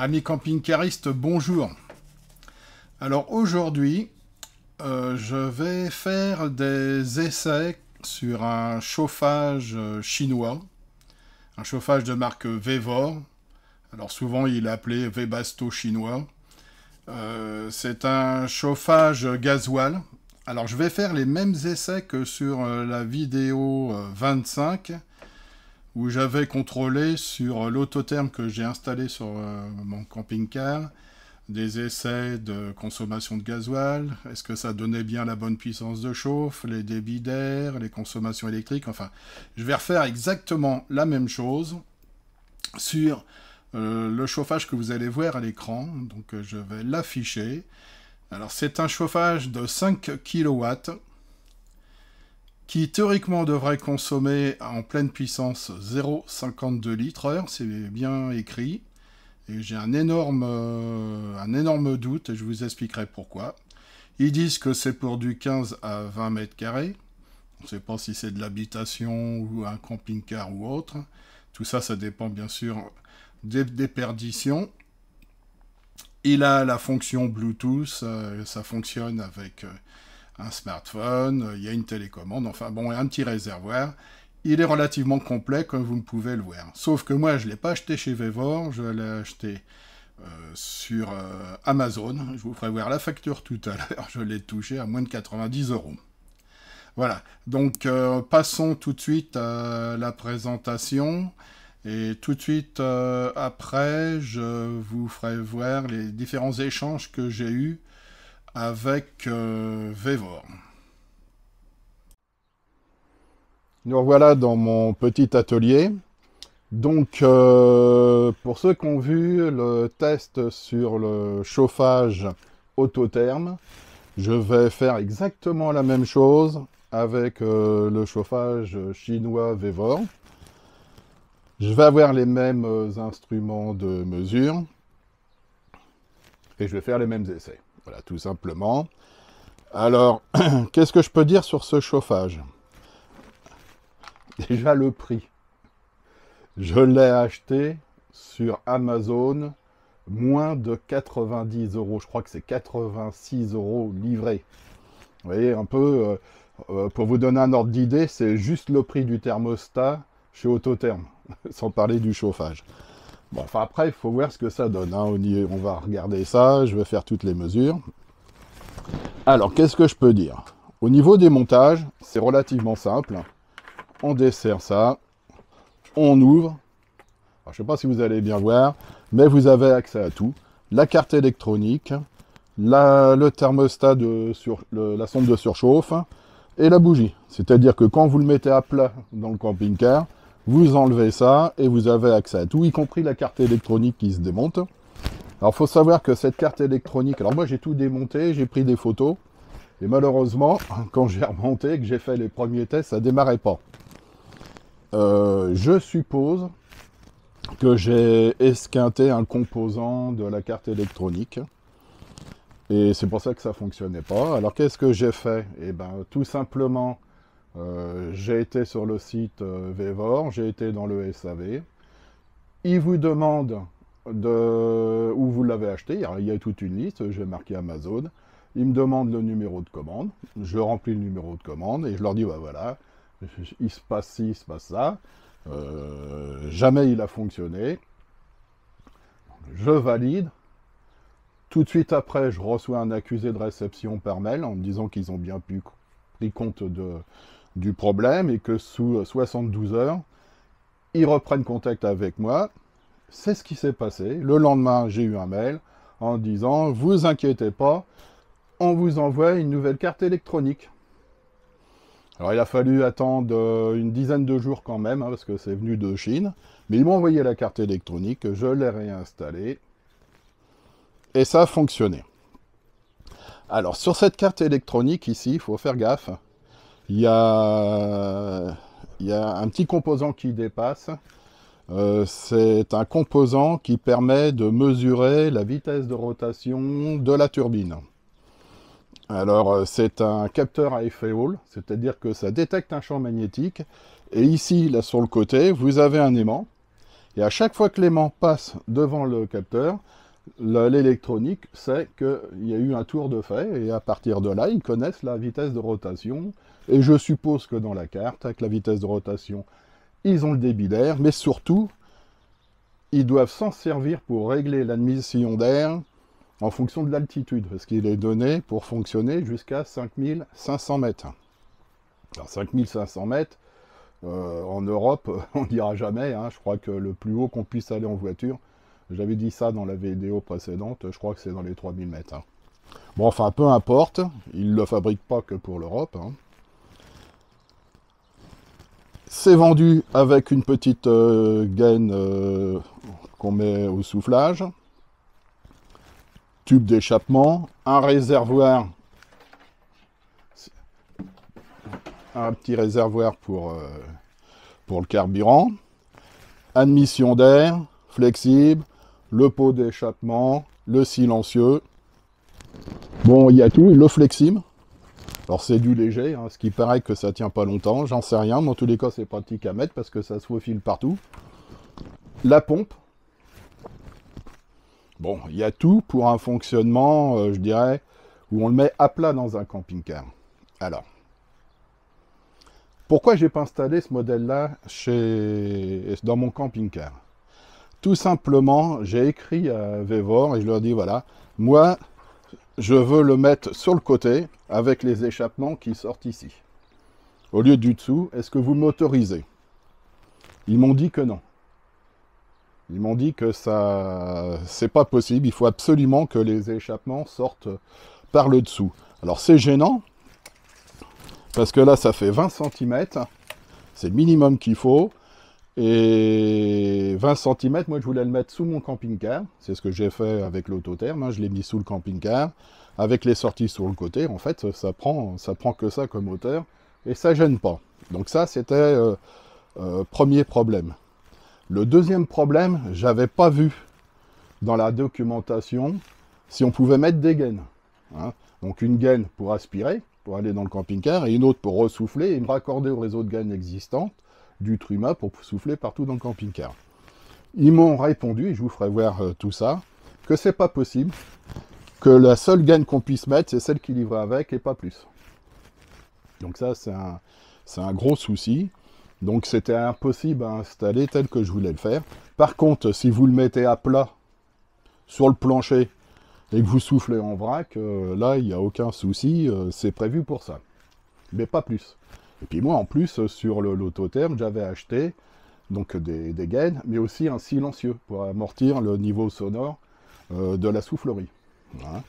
Amis camping-caristes, bonjour. Alors aujourd'hui, je vais faire des essais sur un chauffage chinois, un chauffage de marque Vevor. Alors souvent il est appelé Webasto chinois. C'est un chauffage gasoil. Alors je vais faire les mêmes essais que sur la vidéo 25 où j'avais contrôlé sur l'autotherme que j'ai installé sur mon camping-car, des essais de consommation de gasoil, est-ce que ça donnait bien la bonne puissance de chauffe, les débits d'air, les consommations électriques, enfin, je vais refaire exactement la même chose sur le chauffage que vous allez voir à l'écran, donc je vais l'afficher. Alors c'est un chauffage de 5 kW, qui théoriquement devrait consommer en pleine puissance 0,52 litres/heure, c'est bien écrit. Et j'ai un énorme doute, et je vous expliquerai pourquoi. Ils disent que c'est pour du 15 à 20 mètres carrés. On ne sait pas si c'est de l'habitation ou un camping-car ou autre. Tout ça, ça dépend bien sûr des déperditions. Il a la fonction Bluetooth, ça fonctionne avec un smartphone, il y a une télécommande, enfin bon, un petit réservoir. Il est relativement complet, comme vous pouvez le voir. Sauf que moi, je ne l'ai pas acheté chez Vevor, je l'ai acheté sur Amazon. Je vous ferai voir la facture tout à l'heure, je l'ai touché à moins de 90 €. Voilà, donc passons tout de suite à la présentation. Et tout de suite après, je vous ferai voir les différents échanges que j'ai eus avec Vevor. Nous revoilà dans mon petit atelier. Donc, pour ceux qui ont vu le test sur le chauffage autotherme, je vais faire exactement la même chose avec le chauffage chinois Vevor. Je vais avoir les mêmes instruments de mesure et je vais faire les mêmes essais. Voilà, tout simplement. Alors, qu'est-ce que je peux dire sur ce chauffage? Déjà le prix. Je l'ai acheté sur Amazon, moins de 90 €. Je crois que c'est 86 € livré. Vous voyez, un peu, pour vous donner un ordre d'idée, c'est juste le prix du thermostat chez Autotherme, sans parler du chauffage. Bon, enfin après, il faut voir ce que ça donne. Hein. On va regarder ça, je vais faire toutes les mesures. Alors, qu'est-ce que je peux dire? Au niveau des montages, c'est relativement simple. On dessert ça, on ouvre. Alors, je ne sais pas si vous allez bien voir, mais vous avez accès à tout. La carte électronique, le thermostat, la sonde de surchauffe et la bougie. C'est-à-dire que quand vous le mettez à plat dans le camping-car, vous enlevez ça et vous avez accès à tout, y compris la carte électronique qui se démonte. Alors, il faut savoir que cette carte électronique... Alors, moi, j'ai tout démonté, j'ai pris des photos. Et malheureusement, quand j'ai remonté, que j'ai fait les premiers tests, ça ne démarrait pas. Je suppose que j'ai esquinté un composant de la carte électronique. Et c'est pour ça que ça ne fonctionnait pas. Alors, qu'est-ce que j'ai fait? Eh bien, tout simplement, j'ai été sur le site Vevor, j'ai été dans le SAV. Il vous demande où vous l'avez acheté. Il y a toute une liste, j'ai marqué Amazon. Il me demande le numéro de commande. Je remplis le numéro de commande et je leur dis, bah voilà, il se passe ci, il se passe ça. Jamais il a fonctionné. Je valide. Tout de suite après, je reçois un accusé de réception par mail en me disant qu'ils ont bien pris compte du problème et que sous 72 heures, ils reprennent contact avec moi. C'est ce qui s'est passé. Le lendemain, j'ai eu un mail en disant « Vous inquiétez pas, on vous envoie une nouvelle carte électronique. » Alors, il a fallu attendre une dizaine de jours quand même, hein, parce que c'est venu de Chine. Mais ils m'ont envoyé la carte électronique, je l'ai réinstallée. Et ça a fonctionné. Alors, sur cette carte électronique, ici, il faut faire gaffe. Il y a un petit composant qui dépasse. C'est un composant qui permet de mesurer la vitesse de rotation de la turbine. Alors, c'est un capteur à effet Hall, c'est-à-dire que ça détecte un champ magnétique. Et ici, là sur le côté, vous avez un aimant. Et à chaque fois que l'aimant passe devant le capteur, l'électronique sait qu'il y a eu un tour de fait, et à partir de là, ils connaissent la vitesse de rotation. Et je suppose que dans la carte, avec la vitesse de rotation, ils ont le débit d'air, mais surtout, ils doivent s'en servir pour régler l'admission d'air en fonction de l'altitude, parce qu'il est donné pour fonctionner jusqu'à 5500 mètres. Alors 5500 mètres, en Europe, on ne dira jamais, hein, je crois que le plus haut qu'on puisse aller en voiture, j'avais dit ça dans la vidéo précédente, je crois que c'est dans les 3000 mètres. Hein. Bon, enfin, peu importe, ils ne le fabriquent pas que pour l'Europe. Hein. C'est vendu avec une petite gaine qu'on met au soufflage, tube d'échappement, un réservoir, un petit réservoir pour le carburant, admission d'air, flexible, le pot d'échappement, le silencieux. Bon, il y a tout, le flexible. Alors c'est du léger, hein, ce qui paraît que ça tient pas longtemps, j'en sais rien, mais en tous les cas c'est pratique à mettre parce que ça se faufile partout. La pompe. Bon, il y a tout pour un fonctionnement, je dirais, où on le met à plat dans un camping-car. Alors, pourquoi j'ai pas installé ce modèle-là dans mon camping-car? Tout simplement, j'ai écrit à Vevor et je leur dis, voilà, moi, je veux le mettre sur le côté avec les échappements qui sortent ici. Au lieu du dessous, est-ce que vous m'autorisez? Ils m'ont dit que non. Ils m'ont dit que ça, c'est pas possible, il faut absolument que les échappements sortent par le dessous. Alors c'est gênant, parce que là ça fait 20 cm, c'est le minimum qu'il faut, et 20 cm, moi je voulais le mettre sous mon camping-car, c'est ce que j'ai fait avec l'autotherme, hein, je l'ai mis sous le camping-car, avec les sorties sur le côté, en fait ça prend que ça comme hauteur, et ça gêne pas. Donc ça c'était premier problème. Le deuxième problème, j'avais pas vu dans la documentation si on pouvait mettre des gaines. Hein. Donc une gaine pour aspirer, pour aller dans le camping-car, et une autre pour ressouffler et me raccorder au réseau de gaines existantes du Truma pour souffler partout dans le camping-car. Ils m'ont répondu, et je vous ferai voir tout ça, que c'est pas possible, que la seule gaine qu'on puisse mettre, c'est celle qui livre avec et pas plus. Donc ça, c'est un gros souci. Donc c'était impossible à installer tel que je voulais le faire. Par contre, si vous le mettez à plat sur le plancher et que vous soufflez en vrac, là, il n'y a aucun souci, c'est prévu pour ça. Mais pas plus. Et puis moi, en plus, sur l'autotherme, j'avais acheté donc des gaines, mais aussi un silencieux pour amortir le niveau sonore de la soufflerie. Voilà.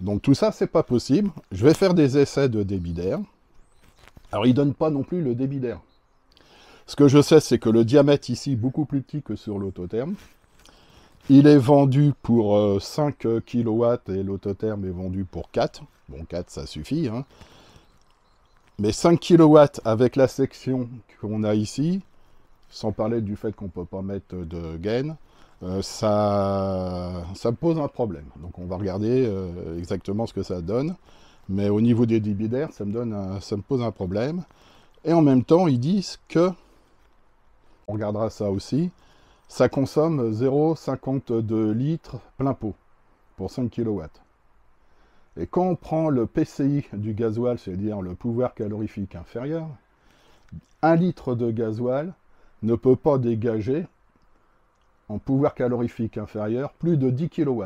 Donc tout ça, c'est pas possible. Je vais faire des essais de débit d'air. Alors, il ne donne pas non plus le débit d'air. Ce que je sais, c'est que le diamètre ici est beaucoup plus petit que sur l'autotherme. Il est vendu pour 5 kW et l'autotherme est vendu pour 4. Bon, 4, ça suffit. Hein. Mais 5 kW avec la section qu'on a ici, sans parler du fait qu'on ne peut pas mettre de gaine, ça me pose un problème. Donc on va regarder exactement ce que ça donne. Mais au niveau des débits d'air, ça me pose un problème. Et en même temps, ils disent que, on regardera ça aussi, ça consomme 0,52 litres plein pot pour 5 kW. Et quand on prend le PCI du gasoil, c'est-à-dire le pouvoir calorifique inférieur, 1 litre de gasoil ne peut pas dégager en pouvoir calorifique inférieur plus de 10 kW.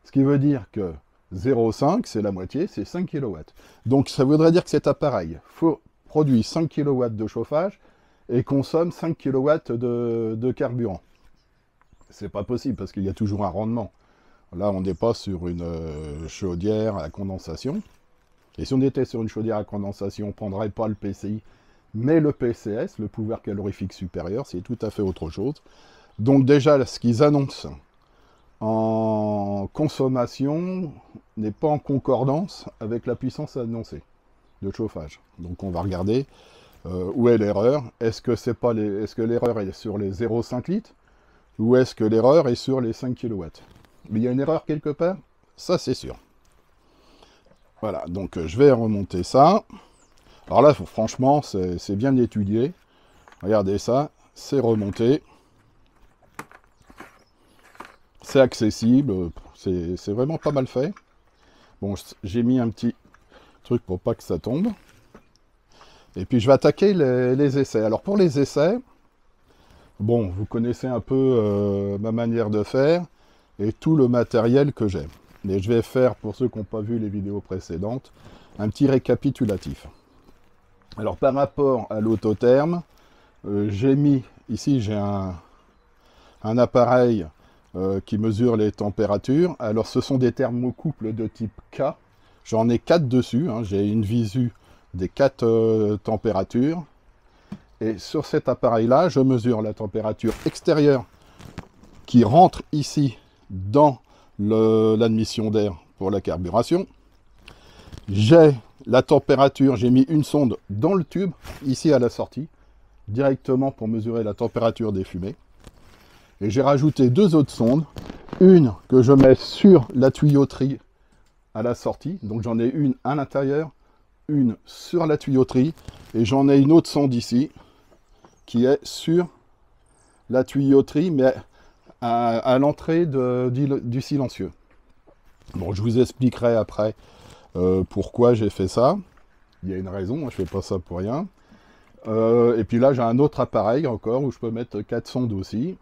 Ce qui veut dire que 0,5, c'est la moitié, c'est 5 kW. Donc ça voudrait dire que cet appareil produit 5 kW de chauffage et consomme 5 kW de carburant. C'est pas possible parce qu'il y a toujours un rendement. Là, on n'est pas sur une chaudière à condensation. Et si on était sur une chaudière à condensation, on ne prendrait pas le PCI, mais le PCS, le pouvoir calorifique supérieur, c'est tout à fait autre chose. Donc déjà, ce qu'ils annoncent en consommation n'est pas en concordance avec la puissance annoncée de chauffage. Donc on va regarder où est l'erreur. Est-ce que l'erreur est sur les 0,5 litres ou est-ce que l'erreur est sur les 5 kW? Mais il y a une erreur quelque part, ça c'est sûr. Voilà, donc je vais remonter ça. Alors là, franchement, c'est bien étudié. Regardez ça, c'est remonté. C'est accessible, c'est vraiment pas mal fait. Bon, j'ai mis un petit truc pour pas que ça tombe. Et puis je vais attaquer les essais. Alors pour les essais, bon, vous connaissez un peu ma manière de faire et tout le matériel que j'ai. Mais je vais faire, pour ceux qui n'ont pas vu les vidéos précédentes, un petit récapitulatif. Alors par rapport à l'autotherme, j'ai mis, ici j'ai un appareil qui mesure les températures. Alors ce sont des thermocouples de type K. J'en ai 4 dessus, hein. J'ai une visu des 4 températures. Et sur cet appareil-là, je mesure la température extérieure qui rentre ici dans l'admission d'air pour la carburation. J'ai la température, j'ai mis une sonde dans le tube, ici à la sortie, directement pour mesurer la température des fumées. Et j'ai rajouté 2 autres sondes, une que je mets sur la tuyauterie à la sortie, donc j'en ai une à l'intérieur, une sur la tuyauterie, et j'en ai une autre sonde ici, qui est sur la tuyauterie, mais à l'entrée du silencieux. Bon, je vous expliquerai après pourquoi j'ai fait ça. Il y a une raison, je ne fais pas ça pour rien. Et puis là, j'ai un autre appareil encore, où je peux mettre 4 sondes aussi.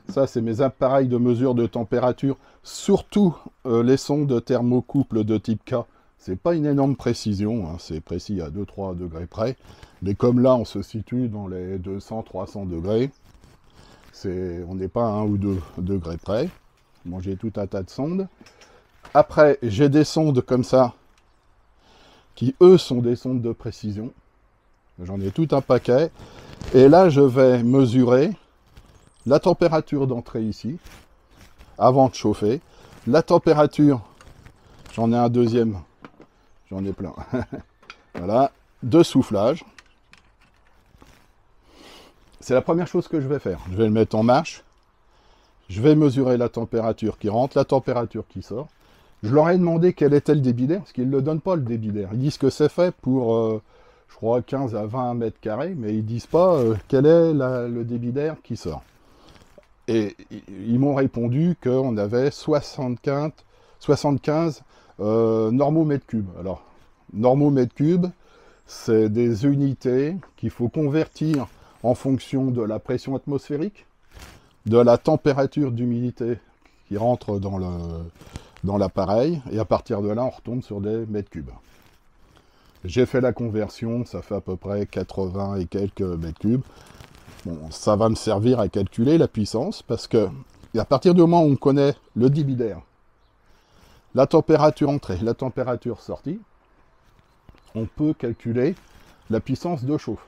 Ça, c'est mes appareils de mesure de température, surtout les sondes thermocouple de type K. C'est pas une énorme précision, hein, c'est précis à 2-3 degrés près. Mais comme là, on se situe dans les 200-300 degrés, on n'est pas à 1 ou 2 degrés près. Bon, j'ai tout un tas de sondes. Après, j'ai des sondes comme ça, qui eux sont des sondes de précision. J'en ai tout un paquet. Et là, je vais mesurer la température d'entrée ici, avant de chauffer. La température, j'en ai un deuxième, j'en ai plein. Voilà, de soufflage. C'est la première chose que je vais faire. Je vais le mettre en marche. Je vais mesurer la température qui rentre, la température qui sort. Je leur ai demandé quel était le débit d'air, parce qu'ils ne le donnent pas le débit d'air. Ils disent que c'est fait pour, je crois, 15 à 20 mètres carrés, mais ils ne disent pas quel est le débit d'air qui sort. Et ils m'ont répondu qu'on avait 75 normaux mètres cubes. Alors, normaux mètres cubes, c'est des unités qu'il faut convertir en fonction de la pression atmosphérique, de la température d'humidité qui rentre dans l'appareil, et à partir de là, on retombe sur des mètres cubes. J'ai fait la conversion, ça fait à peu près 80 et quelques mètres cubes. Bon, ça va me servir à calculer la puissance, parce que à partir du moment où on connaît le débit d'air, la température entrée, la température sortie, on peut calculer la puissance de chauffe.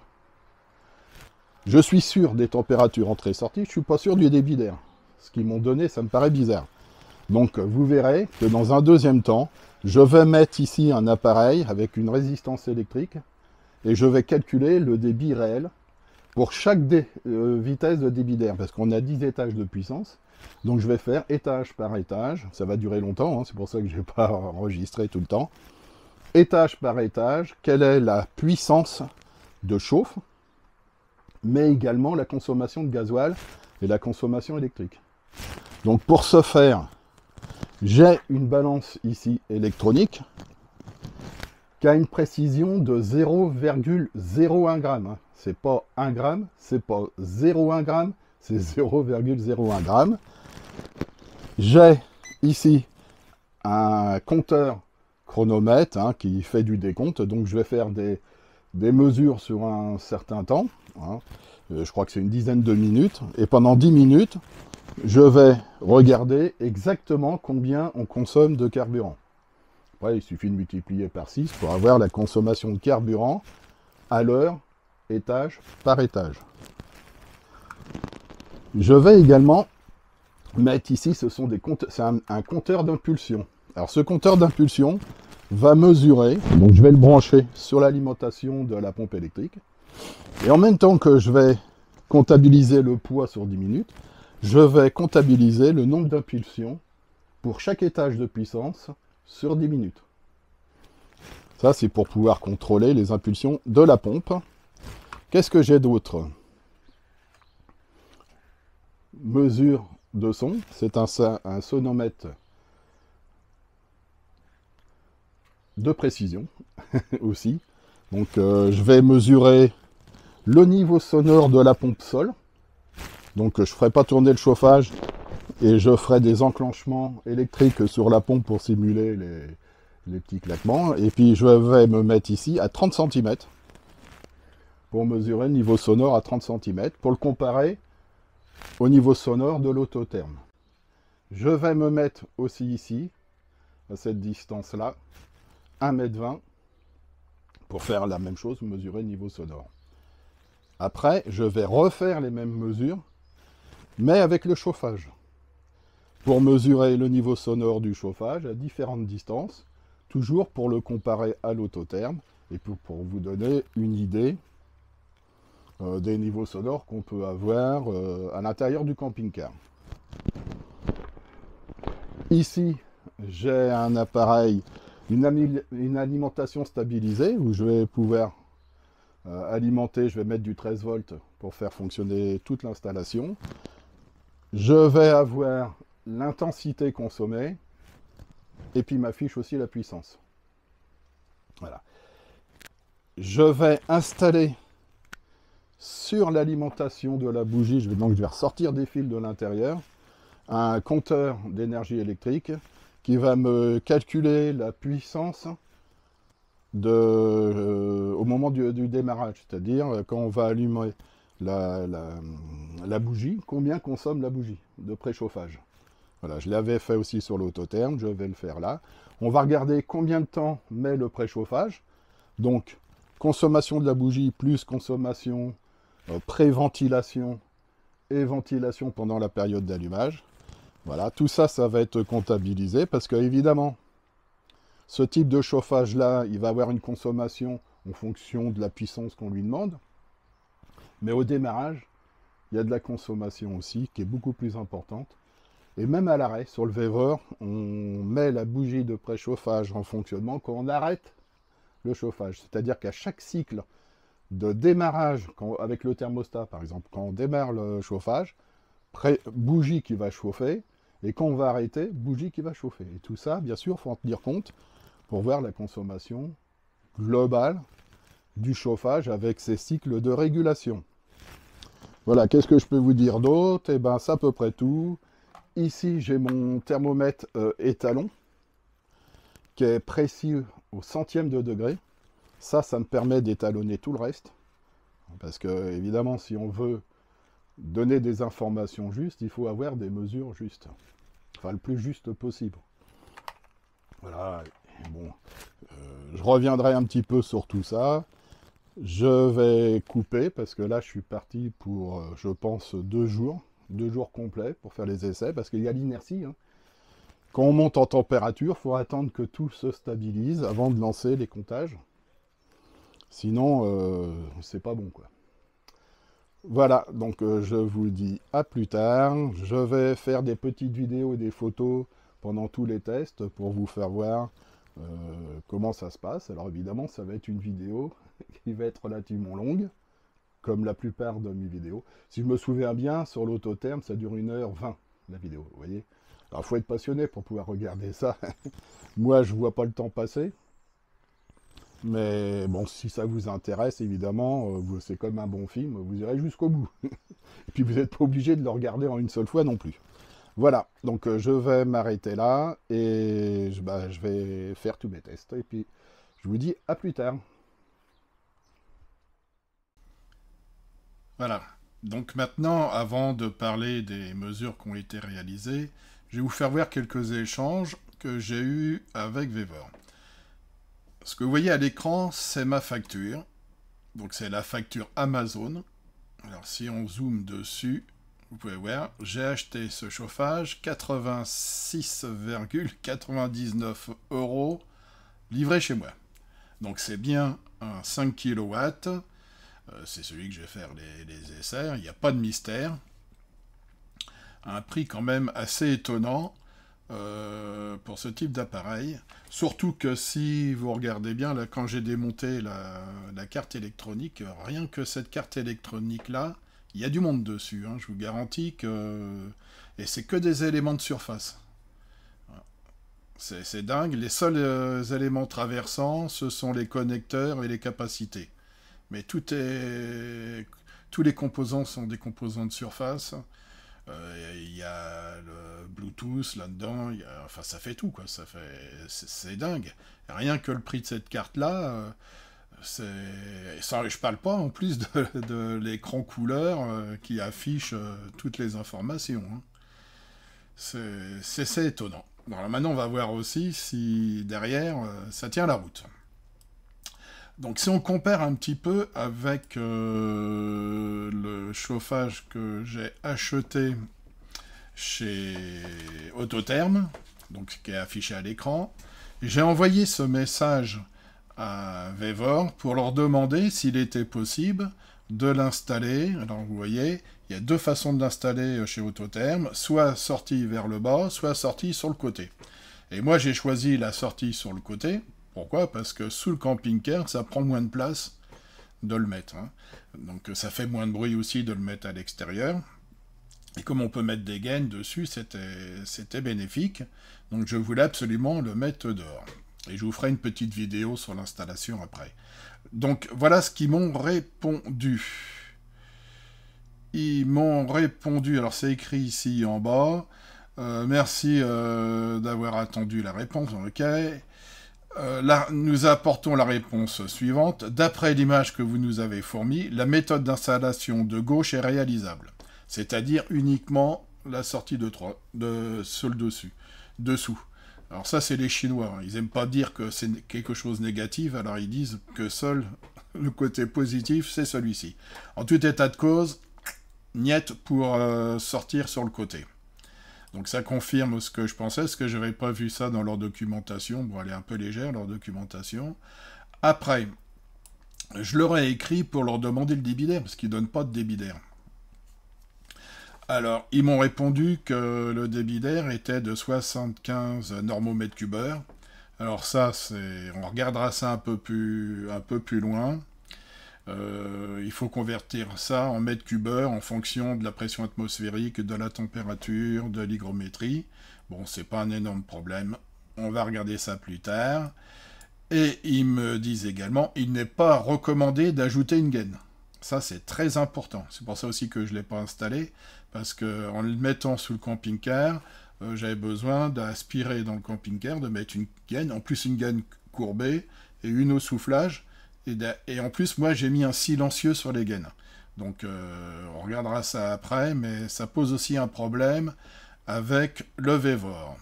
Je suis sûr des températures entrée et sortie, je ne suis pas sûr du débit d'air. Ce qu'ils m'ont donné, ça me paraît bizarre. Donc vous verrez que dans un deuxième temps, je vais mettre ici un appareil avec une résistance électrique, et je vais calculer le débit réel pour chaque vitesse de débit d'air, parce qu'on a 10 étages de puissance. Donc je vais faire étage par étage, ça va durer longtemps, hein, c'est pour ça que je n'ai pas enregistré tout le temps. Étage par étage, quelle est la puissance de chauffe, mais également la consommation de gasoil et la consommation électrique. Donc pour ce faire, j'ai une balance ici électronique qui a une précision de 0,01 g. C'est pas 1 gramme, c'est pas 0,1 g, c'est 0,01 g. J'ai ici un compteur chronomètre qui fait du décompte, donc je vais faire des mesures sur un certain temps. Je crois que c'est une dizaine de minutes, et pendant 10 minutes, je vais regarder exactement combien on consomme de carburant. Après, il suffit de multiplier par 6 pour avoir la consommation de carburant à l'heure, étage par étage. Je vais également mettre ici, c'est un compteur d'impulsion. Alors ce compteur d'impulsion va mesurer, donc je vais le brancher sur l'alimentation de la pompe électrique, et en même temps que je vais comptabiliser le poids sur 10 minutes, je vais comptabiliser le nombre d'impulsions pour chaque étage de puissance sur 10 minutes. Ça, c'est pour pouvoir contrôler les impulsions de la pompe. Qu'est-ce que j'ai d'autre? Mesure de son. C'est un sonomètre de précision aussi. Donc je vais mesurer le niveau sonore de la pompe sol. Donc je ne ferai pas tourner le chauffage et je ferai des enclenchements électriques sur la pompe pour simuler les petits claquements. Et puis je vais me mettre ici à 30 cm pour mesurer le niveau sonore à 30 cm pour le comparer au niveau sonore de l'autotherme. Je vais me mettre aussi ici, à cette distance-là, 1,20 m pour faire la même chose, mesurer le niveau sonore. Après, je vais refaire les mêmes mesures, mais avec le chauffage, pour mesurer le niveau sonore du chauffage à différentes distances, toujours pour le comparer à l'autotherme, et pour vous donner une idée des niveaux sonores qu'on peut avoir à l'intérieur du camping-car. Ici, j'ai un appareil, une alimentation stabilisée, où je vais pouvoir alimenter, je vais mettre du 13 volts pour faire fonctionner toute l'installation. Je vais avoir l'intensité consommée, et puis m'affiche aussi la puissance. Voilà. Je vais installer sur l'alimentation de la bougie, je vais ressortir des fils de l'intérieur, un compteur d'énergie électrique qui va me calculer la puissance au moment du démarrage, c'est-à-dire quand on va allumer la bougie, combien consomme la bougie de préchauffage. Voilà, je l'avais fait aussi sur l'autotherme, je vais le faire là. On va regarder combien de temps met le préchauffage. Donc, consommation de la bougie plus consommation, pré-ventilation et ventilation pendant la période d'allumage. Voilà, tout ça, ça va être comptabilisé parce que, évidemment, ce type de chauffage-là, il va avoir une consommation en fonction de la puissance qu'on lui demande. Mais au démarrage, il y a de la consommation aussi qui est beaucoup plus importante. Et même à l'arrêt, sur le Vevor, on met la bougie de préchauffage en fonctionnement quand on arrête le chauffage. C'est-à-dire qu'à chaque cycle de démarrage, avec le thermostat par exemple, quand on démarre le chauffage, bougie qui va chauffer, et quand on va arrêter, bougie qui va chauffer. Et tout ça, bien sûr, il faut en tenir compte pour voir la consommation globale du chauffage avec ses cycles de régulation. Voilà, qu'est-ce que je peux vous dire d'autre? Eh bien, c'est à peu près tout. Ici, j'ai mon thermomètre étalon, qui est précis au centième de degré. Ça me permet d'étalonner tout le reste. Parce que, évidemment, si on veut donner des informations justes, il faut avoir des mesures justes. Enfin, le plus juste possible. Voilà. Bon, je reviendrai un petit peu sur tout ça. Je vais couper, parce que là, je suis parti pour, je pense, 2 jours complets pour faire les essais, parce qu'il y a l'inertie. Hein. Quand on monte en température, il faut attendre que tout se stabilise avant de lancer les comptages. Sinon, c'est pas bon, quoi. Voilà, donc je vous dis à plus tard. Je vais faire des petites vidéos et des photos pendant tous les tests pour vous faire voir comment ça se passe. Alors évidemment, ça va être une vidéo qui va être relativement longue, comme la plupart de mes vidéos. Si je me souviens bien, sur l'autotherme, ça dure 1h20, la vidéo, vous voyez. Alors, il faut être passionné pour pouvoir regarder ça. Moi, je ne vois pas le temps passer. Mais bon, si ça vous intéresse, évidemment, c'est comme un bon film, vous irez jusqu'au bout. Et puis, vous n'êtes pas obligé de le regarder en une seule fois non plus. Voilà, donc je vais m'arrêter là et je vais faire tous mes tests. Et puis, je vous dis à plus tard. Voilà. Donc maintenant, avant de parler des mesures qui ont été réalisées, je vais vous faire voir quelques échanges que j'ai eus avec Vevor. Ce que vous voyez à l'écran, c'est ma facture. Donc c'est la facture Amazon. Alors si on zoome dessus, vous pouvez voir, j'ai acheté ce chauffage 86,99 € livré chez moi. Donc c'est bien un 5 kW. C'est celui que je vais faire les essais. Il n'y a pas de mystère. Un prix quand même assez étonnant pour ce type d'appareil. Surtout que si vous regardez bien, là, quand j'ai démonté la carte électronique, rien que cette carte électronique-là, il y a du monde dessus. Hein. Je vous garantis qu'il Et c'est que des éléments de surface. C'est dingue. Les seuls éléments traversants, ce sont les connecteurs et les capacités. Mais tous les composants sont des composants de surface. Il y a le Bluetooth là-dedans. Enfin, ça fait tout, quoi. C'est dingue. Rien que le prix de cette carte-là, je parle pas en plus de l'écran couleur qui affiche toutes les informations. Hein. C'est étonnant. Alors maintenant, on va voir aussi si derrière, ça tient la route. Donc si on compare un petit peu avec le chauffage que j'ai acheté chez Autotherm, donc qui est affiché à l'écran, j'ai envoyé ce message à Vevor pour leur demander s'il était possible de l'installer. Alors vous voyez, il y a deux façons de l'installer chez Autotherm, soit sortie vers le bas, soit sortie sur le côté. Et moi j'ai choisi la sortie sur le côté. Pourquoi? Parce que sous le camping-car, ça prend moins de place de le mettre. Hein. Donc ça fait moins de bruit aussi de le mettre à l'extérieur. Et comme on peut mettre des gaines dessus, c'était bénéfique. Donc je voulais absolument le mettre dehors. Et je vous ferai une petite vidéo sur l'installation après. Donc voilà ce qu'ils m'ont répondu. Ils m'ont répondu, alors c'est écrit ici en bas. Merci d'avoir attendu la réponse, ok. Là, nous apportons la réponse suivante. D'après l'image que vous nous avez fournie, la méthode d'installation de gauche est réalisable. C'est-à-dire uniquement la sortie sur le dessous. Alors ça, c'est les Chinois. Ils n'aiment pas dire que c'est quelque chose de négatif, alors ils disent que seul le côté positif, c'est celui-ci. En tout état de cause, niet pour sortir sur le côté. Donc ça confirme ce que je pensais, parce que je n'avais pas vu ça dans leur documentation. Bon, elle est un peu légère, leur documentation. Après, je leur ai écrit pour leur demander le débit d'air, parce qu'ils ne donnent pas de débit d'air. Alors, ils m'ont répondu que le débit d'air était de 75 normomètres cubeurs. Alors ça, on regardera ça un peu plus loin. Il faut convertir ça en mètres cubeurs en fonction de la pression atmosphérique, de la température, de l'hygrométrie. Bon, c'est pas un énorme problème. On va regarder ça plus tard. Et ils me disent également, il n'est pas recommandé d'ajouter une gaine. Ça, c'est très important. C'est pour ça aussi que je ne l'ai pas installé, parce qu'en le mettant sous le camping-car, j'avais besoin d'aspirer dans le camping-car, de mettre une gaine, en plus une gaine courbée et une au soufflage. Et en plus, moi, j'ai mis un silencieux sur les gaines. Donc, on regardera ça après, mais ça pose aussi un problème avec le Vevor.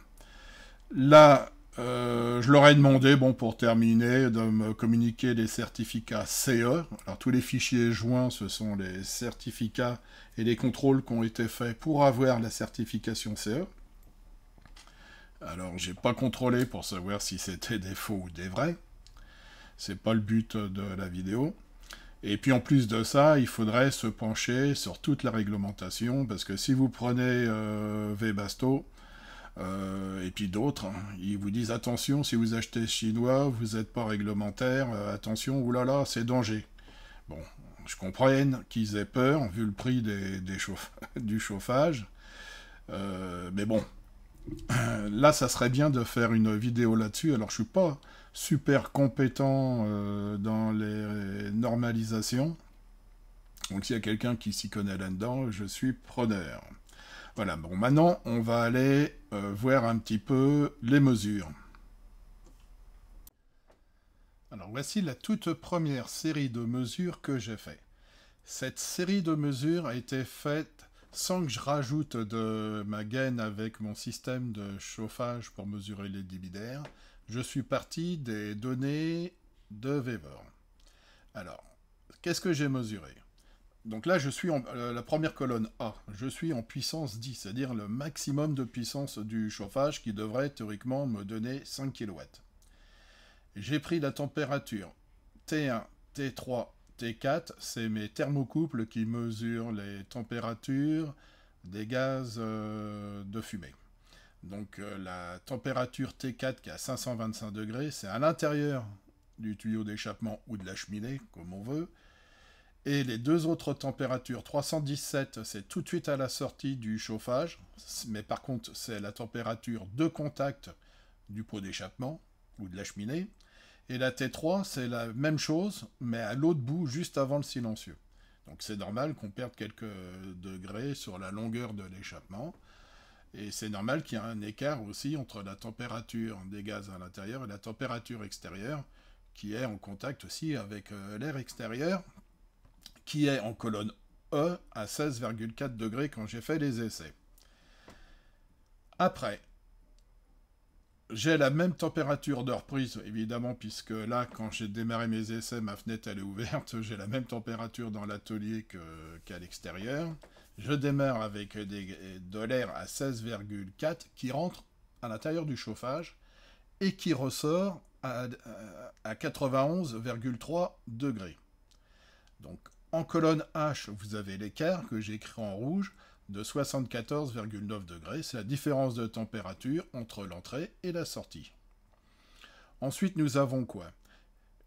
Là, je leur ai demandé, bon, pour terminer, de me communiquer les certificats CE. Alors, tous les fichiers joints, ce sont les certificats et les contrôles qui ont été faits pour avoir la certification CE. Alors, j'ai pas contrôlé pour savoir si c'était des faux ou des vrais. C'est pas le but de la vidéo. Et puis en plus de ça, il faudrait se pencher sur toute la réglementation, parce que si vous prenez Webasto, et puis d'autres, ils vous disent attention, si vous achetez chinois, vous n'êtes pas réglementaire, attention, oulala, c'est danger. Bon, je comprends qu'ils aient peur, vu le prix du chauffage, mais bon, là, ça serait bien de faire une vidéo là-dessus. Alors, je suis pas super compétent dans les normalisations. Donc, s'il y a quelqu'un qui s'y connaît là-dedans, je suis preneur. Voilà, bon, maintenant, on va aller voir un petit peu les mesures. Alors, voici la toute première série de mesures que j'ai fait. Cette série de mesures a été faite sans que je rajoute de ma gaine avec mon système de chauffage pour mesurer les débits d'air. Je suis parti des données de Vevor. Alors, qu'est-ce que j'ai mesuré? Donc là, je suis la première colonne A. Je suis en puissance 10, c'est-à-dire le maximum de puissance du chauffage qui devrait théoriquement me donner 5 kW. J'ai pris la température T1, T3, T4, c'est mes thermocouples qui mesurent les températures des gaz de fumée. Donc la température T4 qui est à 525 degrés, c'est à l'intérieur du tuyau d'échappement ou de la cheminée, comme on veut. Et les deux autres températures, 317, c'est tout de suite à la sortie du chauffage, mais par contre, c'est la température de contact du pot d'échappement ou de la cheminée. Et la T3, c'est la même chose, mais à l'autre bout, juste avant le silencieux. Donc c'est normal qu'on perde quelques degrés sur la longueur de l'échappement. Et c'est normal qu'il y ait un écart aussi entre la température des gaz à l'intérieur et la température extérieure, qui est en contact aussi avec l'air extérieur, qui est en colonne E à 16,4 degrés quand j'ai fait les essais. Après, j'ai la même température de reprise, évidemment, puisque là, quand j'ai démarré mes essais, ma fenêtre elle est ouverte, j'ai la même température dans l'atelier qu'à l'extérieur. Je démarre avec de l'air à 16,4 qui rentre à l'intérieur du chauffage et qui ressort à 91,3 degrés. Donc, en colonne H, vous avez l'écart que j'ai écrit en rouge de 74,9 degrés. C'est la différence de température entre l'entrée et la sortie. Ensuite, nous avons quoi?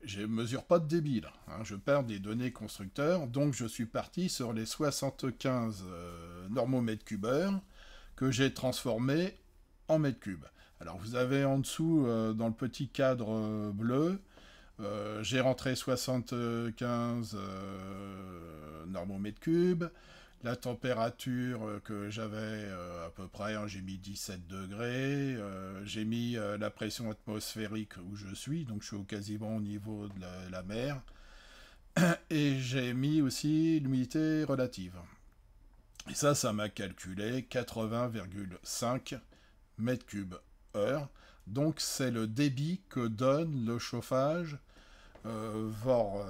Je ne mesure pas de débit, là. Je perds des données constructeurs, donc je suis parti sur les 75 normaux mètres cubes heure que j'ai transformés en mètres cubes. Alors, vous avez en dessous, dans le petit cadre bleu, j'ai rentré 75 normaux mètres cubes. La température que j'avais à peu près, j'ai mis 17 degrés. J'ai mis la pression atmosphérique où je suis, donc je suis quasiment au niveau de la mer. Et j'ai mis aussi l'humidité relative. Et ça m'a calculé 80,5 mètres cubes heure. Donc c'est le débit que donne le chauffage Vevor,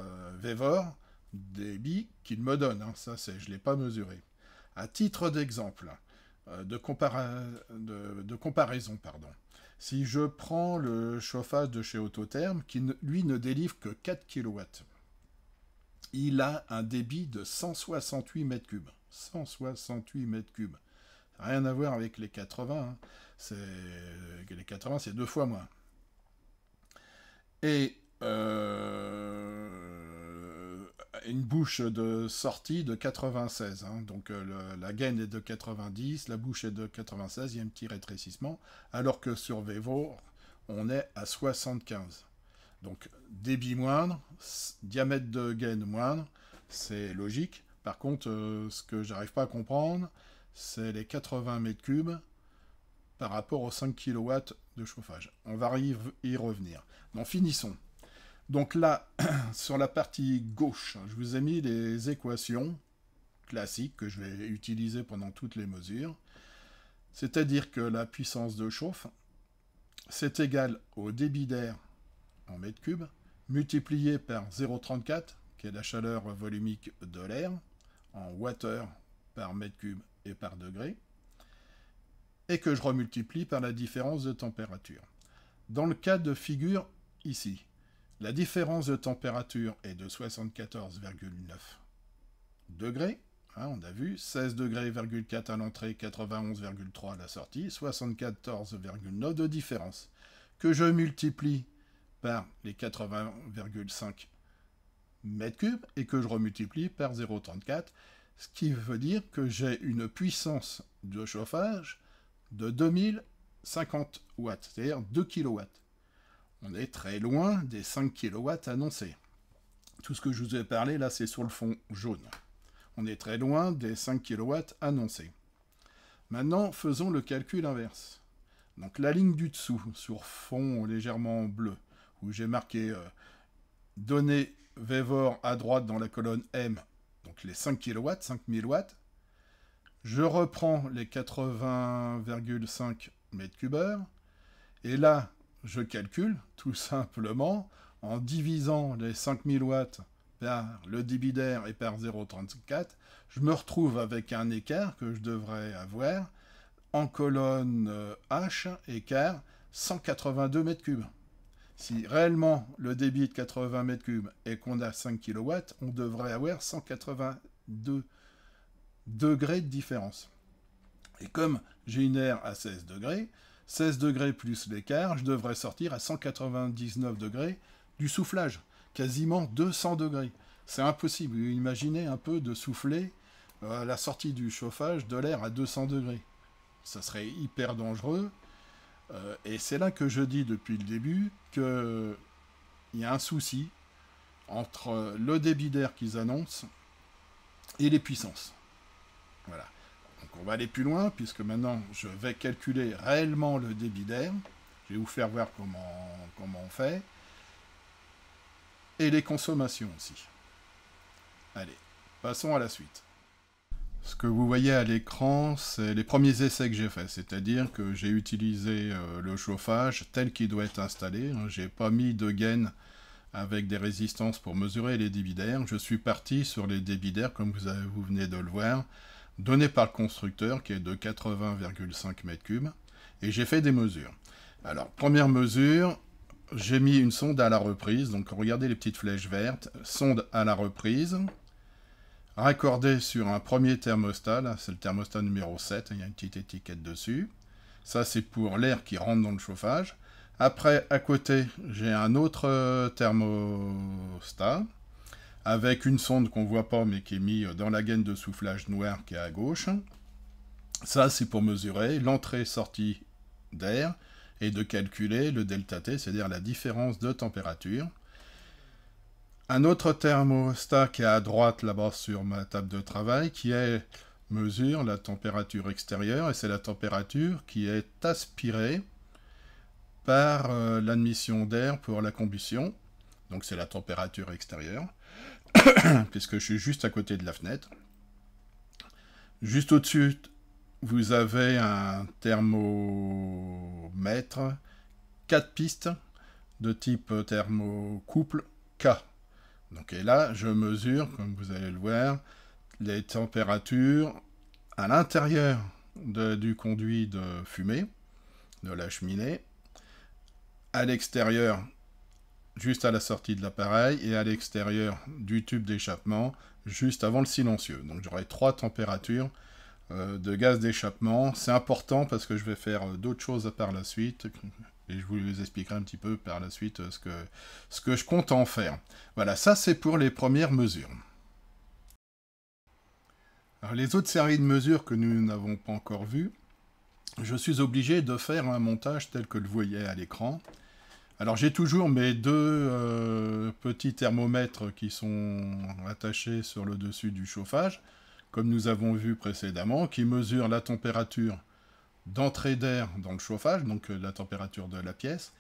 débit qu'il me donne. Ça, je ne l'ai pas mesuré. À titre d'exemple, de comparaison, si je prends le chauffage de chez Autotherm, qui lui ne délivre que 4 kW, il a un débit de 168 mètres cubes. 168 mètres cubes. Ça n'a rien à voir avec les 80. Les 80, c'est 2 fois moins. Et une bouche de sortie de 96. Donc la gaine est de 90, la bouche est de 96, il y a un petit rétrécissement, alors que sur Vevor, on est à 75. Donc débit moindre, diamètre de gaine moindre, c'est logique. Par contre, ce que j'arrive pas à comprendre, c'est les 80 mètres cubes par rapport aux 5 kW de chauffage. On va y revenir. Donc finissons. Donc là, sur la partie gauche, je vous ai mis les équations classiques que je vais utiliser pendant toutes les mesures. C'est-à-dire que la puissance de chauffe, c'est égal au débit d'air en mètres cubes, multiplié par 0,34, qui est la chaleur volumique de l'air, en wattheure par mètre cube et par degré, et que je remultiplie par la différence de température. Dans le cas de figure ici, la différence de température est de 74,9 degrés. On a vu 16 degrés,4 à l'entrée, 91,3 à la sortie, 74,9 de différence, que je multiplie par les 80,5 mètres cubes et que je remultiplie par 0,34, ce qui veut dire que j'ai une puissance de chauffage de 2050 watts, c'est-à-dire 2 kW. On est très loin des 5 kW annoncés. Tout ce que je vous ai parlé, là, c'est sur le fond jaune. On est très loin des 5 kW annoncés. Maintenant, faisons le calcul inverse. Donc la ligne du dessous, sur fond légèrement bleu, où j'ai marqué données Vevor à droite dans la colonne M, donc les 5 kW, 5000 watts, je reprends les 80,5 mètres cubes heure, et là, je calcule tout simplement en divisant les 5000 watts par le débit d'air et par 0,34, je me retrouve avec un écart que je devrais avoir en colonne H, écart 182 mètres cubes. Si réellement le débit est de 80 mètres cubes et qu'on a 5 kW, on devrait avoir 182 degrés de différence. Et comme j'ai une aire à 16 degrés, 16 degrés plus l'écart, je devrais sortir à 199 degrés du soufflage, quasiment 200 degrés. C'est impossible. Imaginez un peu de souffler à la sortie du chauffage de l'air à 200 degrés. Ça serait hyper dangereux. Et c'est là que je dis depuis le début qu'il y a un souci entre le débit d'air qu'ils annoncent et les puissances. Voilà. Donc on va aller plus loin, puisque maintenant je vais calculer réellement le débit d'air. Je vais vous faire voir comment on fait. Et les consommations aussi. Allez, passons à la suite. Ce que vous voyez à l'écran, c'est les premiers essais que j'ai faits. C'est-à-dire que j'ai utilisé le chauffage tel qu'il doit être installé. J'ai pas mis de gaine avec des résistances pour mesurer les débits d'air. Je suis parti sur les débits d'air, comme vous venez de le voir, donnés par le constructeur, qui est de 80,5 m3. Et j'ai fait des mesures. Alors, première mesure, j'ai mis une sonde à la reprise. Donc, regardez les petites flèches vertes. Sonde à la reprise. Raccordé sur un premier thermostat, là c'est le thermostat numéro 7, il y a une petite étiquette dessus. Ça c'est pour l'air qui rentre dans le chauffage. Après, à côté, j'ai un autre thermostat, avec une sonde qu'on ne voit pas, mais qui est mise dans la gaine de soufflage noire qui est à gauche. Ça c'est pour mesurer l'entrée-sortie d'air, et de calculer le delta T, c'est-à-dire la différence de température. Un autre thermostat qui est à droite là-bas sur ma table de travail qui mesure la température extérieure et c'est la température qui est aspirée par l'admission d'air pour la combustion. Donc c'est la température extérieure puisque je suis juste à côté de la fenêtre. Juste au-dessus, vous avez un thermomètre 4 pistes de type thermocouple K. Donc, et là, je mesure, comme vous allez le voir, les températures à l'intérieur du conduit de fumée, de la cheminée, à l'extérieur, juste à la sortie de l'appareil, et à l'extérieur du tube d'échappement, juste avant le silencieux. Donc j'aurai 3 températures de gaz d'échappement. C'est important parce que je vais faire d'autres choses par la suite. Et je vous expliquerai un petit peu par la suite ce que je compte en faire. Voilà, ça c'est pour les premières mesures. Alors, les autres séries de mesures que nous n'avons pas encore vues, je suis obligé de faire un montage tel que le vous voyez à l'écran. Alors j'ai toujours mes deux petits thermomètres qui sont attachés sur le dessus du chauffage, comme nous avons vu précédemment, qui mesurent la température d'entrée d'air dans le chauffage, donc la température de la pièce,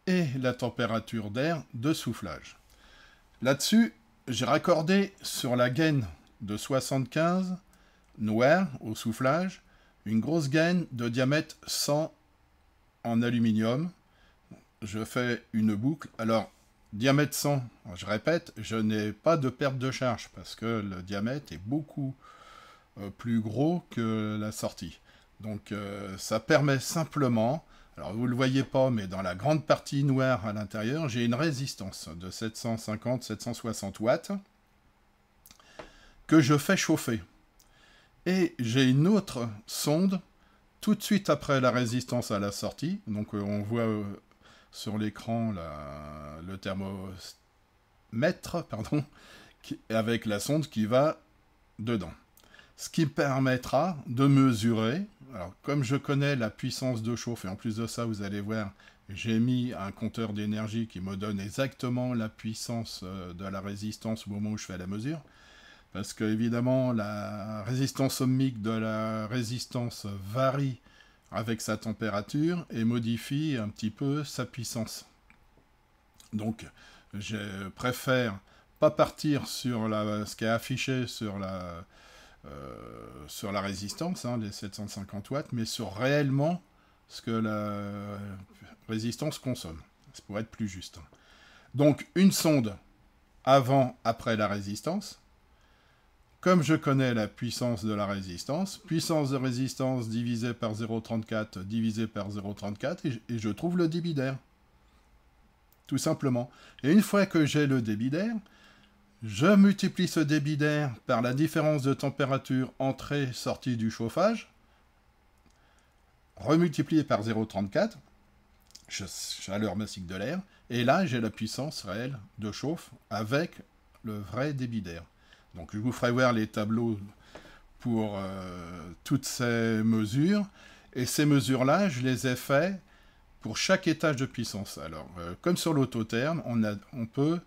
et la température d'air de soufflage. Là-dessus, j'ai raccordé sur la gaine de 75 noire au soufflage, une grosse gaine de diamètre 100 en aluminium. Je fais une boucle. Alors, diamètre 100, je répète, je n'ai pas de perte de charge parce que le diamètre est beaucoup plus gros que la sortie. Donc ça permet simplement, alors vous ne le voyez pas, mais dans la grande partie noire à l'intérieur, j'ai une résistance de 750-760 watts que je fais chauffer. Et j'ai une autre sonde tout de suite après la résistance à la sortie. Donc on voit sur l'écran le thermomètre, pardon, avec la sonde qui va dedans. Ce qui me permettra de mesurer, alors comme je connais la puissance de chauffe, et en plus de ça, vous allez voir, j'ai mis un compteur d'énergie qui me donne exactement la puissance de la résistance au moment où je fais la mesure, parce que évidemment, la résistance ohmique de la résistance varie avec sa température et modifie un petit peu sa puissance. Donc, je préfère pas partir sur ce qui est affiché sur la résistance, hein, les 750 watts, mais sur réellement ce que la résistance consomme. Ça pourrait être plus juste. Donc, une sonde avant, après la résistance. Comme je connais la puissance de la résistance, puissance de résistance divisée par 0,34 divisé par 0,34 et je trouve le débit d'air. Tout simplement. Et une fois que j'ai le débit d'air, je multiplie ce débit d'air par la différence de température entrée-sortie du chauffage, remultiplié par 0,34, chaleur massique de l'air, et là j'ai la puissance réelle de chauffe avec le vrai débit d'air. Donc je vous ferai voir les tableaux pour toutes ces mesures. Et ces mesures-là, je les ai fait pour chaque étage de puissance. Alors, comme sur l'autotherme, on peut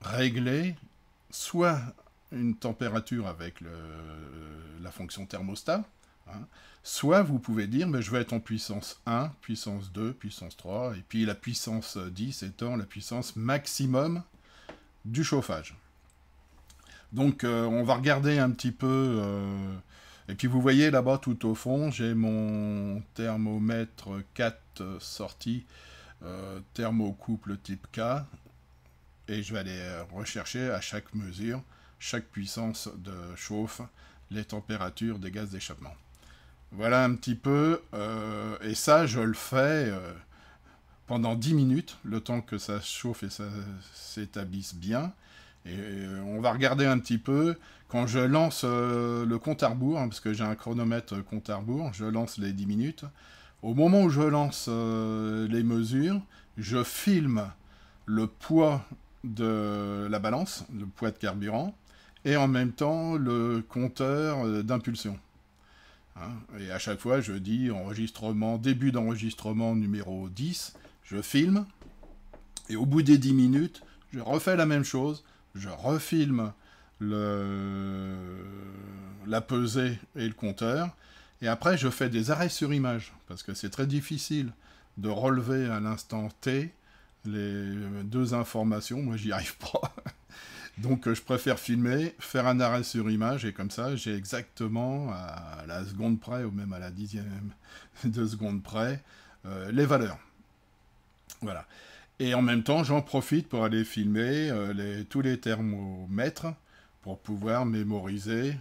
régler soit une température avec la fonction thermostat, hein, soit vous pouvez dire, mais je vais être en puissance 1, puissance 2, puissance 3, et puis la puissance 10 étant la puissance maximum du chauffage. Donc on va regarder un petit peu, et puis vous voyez là-bas tout au fond, j'ai mon thermomètre 4 sorti, thermocouple type K, et je vais aller rechercher à chaque mesure, chaque puissance de chauffe, les températures des gaz d'échappement. Voilà un petit peu, et ça je le fais pendant 10 minutes, le temps que ça chauffe et ça s'établisse bien. Et on va regarder un petit peu, quand je lance le compte à rebours, hein, parce que j'ai un chronomètre compte à rebours, je lance les 10 minutes. Au moment où je lance les mesures, je filme le poids de la balance, le poids de carburant, et en même temps le compteur d'impulsion. Hein, et à chaque fois, je dis enregistrement, début d'enregistrement numéro 10, je filme, et au bout des 10 minutes, je refais la même chose, je refilme la pesée et le compteur, et après je fais des arrêts sur image, parce que c'est très difficile de relever à l'instant T les deux informations, moi j'y arrive pas. Donc je préfère filmer, faire un arrêt sur image, et comme ça j'ai exactement à la seconde près, ou même à la dixième de seconde près, les valeurs. Voilà. Et en même temps, j'en profite pour aller filmer tous les thermomètres pour pouvoir mémoriser,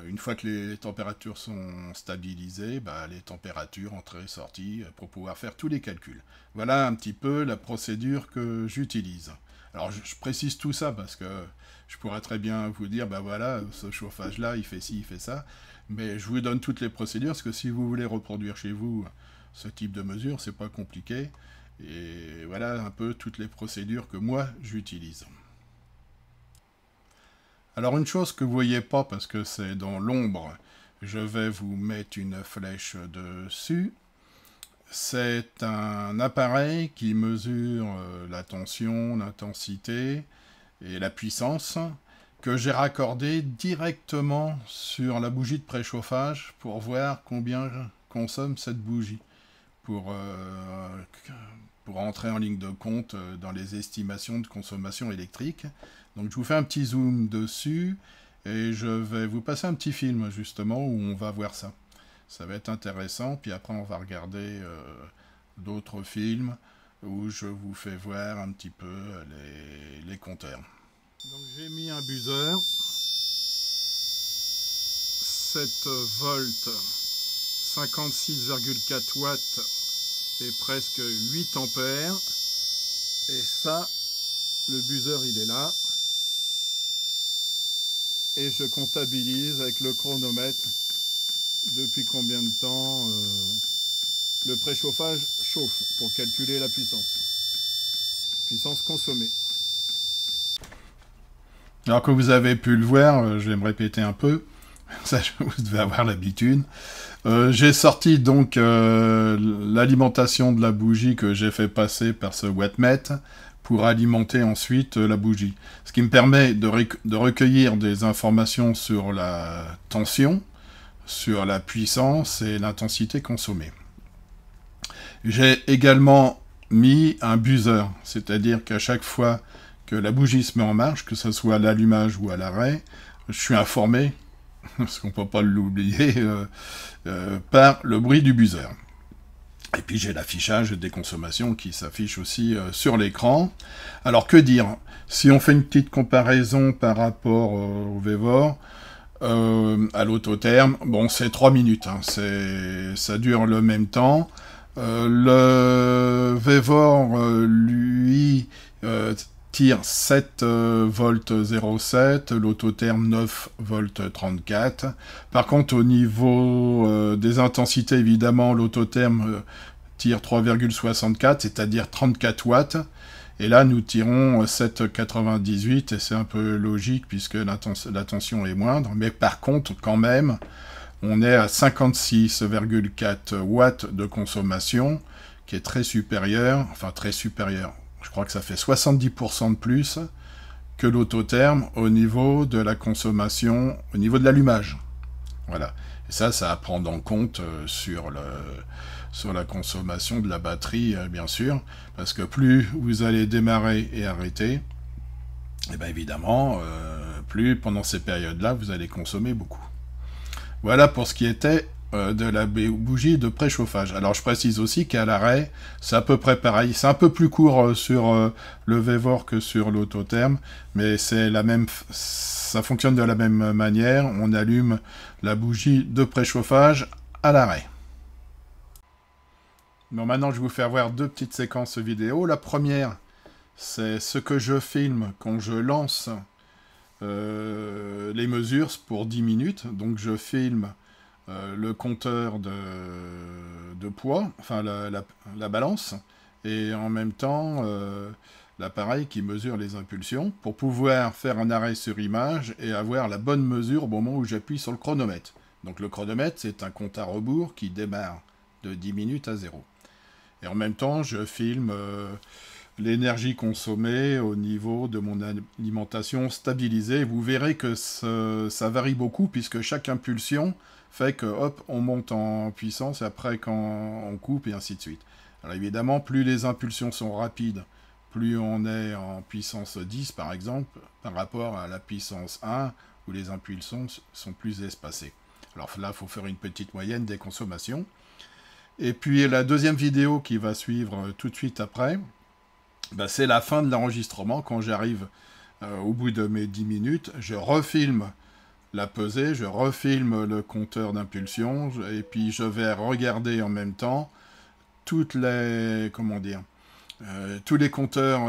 une fois que les températures sont stabilisées, les températures entrées et sorties, pour pouvoir faire tous les calculs. Voilà un petit peu la procédure que j'utilise. Alors je précise tout ça parce que je pourrais très bien vous dire, voilà, ce chauffage-là, il fait ci, il fait ça, mais je vous donne toutes les procédures, parce que si vous voulez reproduire chez vous ce type de mesure, c'est pas compliqué. Et voilà un peu toutes les procédures que moi j'utilise. Alors une chose que vous ne voyez pas parce que c'est dans l'ombre, je vais vous mettre une flèche dessus. C'est un appareil qui mesure la tension, l'intensité et la puissance que j'ai raccordé directement sur la bougie de préchauffage pour voir combien consomme cette bougie. Pour entrer en ligne de compte dans les estimations de consommation électrique. Donc je vous fais un petit zoom dessus et je vais vous passer un petit film justement où on va voir ça. Ça va être intéressant, puis après on va regarder d'autres films où je vous fais voir un petit peu les compteurs. Donc j'ai mis un buzzer, 7 volts, 56,4 watts et presque 8 ampères. Et ça, le buzzer il est là. Et je comptabilise avec le chronomètre depuis combien de temps le préchauffage chauffe pour calculer la puissance. Puissance consommée. Alors que vous avez pu le voir, je vais me répéter un peu. Ça, vous devez avoir l'habitude. J'ai sorti donc l'alimentation de la bougie que j'ai fait passer par ce wattmètre pour alimenter ensuite la bougie. Ce qui me permet de recueillir des informations sur la tension, sur la puissance et l'intensité consommée. J'ai également mis un buzzer, c'est-à-dire qu'à chaque fois que la bougie se met en marche, que ce soit à l'allumage ou à l'arrêt, je suis informé, parce qu'on ne peut pas l'oublier, par le bruit du buzzer. Et puis j'ai l'affichage des consommations qui s'affiche aussi sur l'écran. Alors que dire? Si on fait une petite comparaison par rapport au Vevor, à l'autotherme, bon c'est 3 minutes, hein, ça dure le même temps. Le Vevor, lui, tire 7 volts 0,7, l'autotherme 9 volts 34. Par contre, au niveau des intensités, évidemment, l'autotherme tire 3,64, c'est-à-dire 34 watts. Et là, nous tirons 7,98 et c'est un peu logique puisque la tension est moindre. Mais par contre, quand même, on est à 56,4 watts de consommation, qui est très supérieur, enfin très supérieur. Je crois que ça fait 70% de plus que l'autotherme au niveau de la consommation, au niveau de l'allumage. Voilà. Et ça à prendre en compte sur la consommation de la batterie, bien sûr, parce que plus vous allez démarrer et arrêter, et bien évidemment, plus pendant ces périodes-là, vous allez consommer beaucoup. Voilà pour ce qui était de la bougie de préchauffage. Alors je précise aussi qu'à l'arrêt, c'est à peu près pareil. C'est un peu plus court sur le VEVOR que sur l'autotherme, mais c'est la même. Ça fonctionne de la même manière. On allume la bougie de préchauffage à l'arrêt. Bon, maintenant, je vais vous faire voir deux petites séquences vidéo. La première, c'est ce que je filme quand je lance les mesures pour 10 minutes. Donc, je filme le compteur de poids, enfin la balance, et en même temps l'appareil qui mesure les impulsions, pour pouvoir faire un arrêt sur image et avoir la bonne mesure au moment où j'appuie sur le chronomètre. Donc le chronomètre, c'est un compte à rebours qui démarre de 10 minutes à 0. Et en même temps, je filme l'énergie consommée au niveau de mon alimentation stabilisée. Vous verrez que ça varie beaucoup, puisque chaque impulsion fait que, hop, on monte en puissance, et après, quand on coupe, et ainsi de suite. Alors évidemment, plus les impulsions sont rapides, plus on est en puissance 10, par exemple, par rapport à la puissance 1, où les impulsions sont plus espacées. Alors là, il faut faire une petite moyenne des consommations. Et puis la deuxième vidéo qui va suivre tout de suite après, ben, c'est la fin de l'enregistrement. Quand j'arrive au bout de mes 10 minutes, je refilme la pesée, je refilme le compteur d'impulsion, et puis je vais regarder en même temps toutes les, tous les compteurs,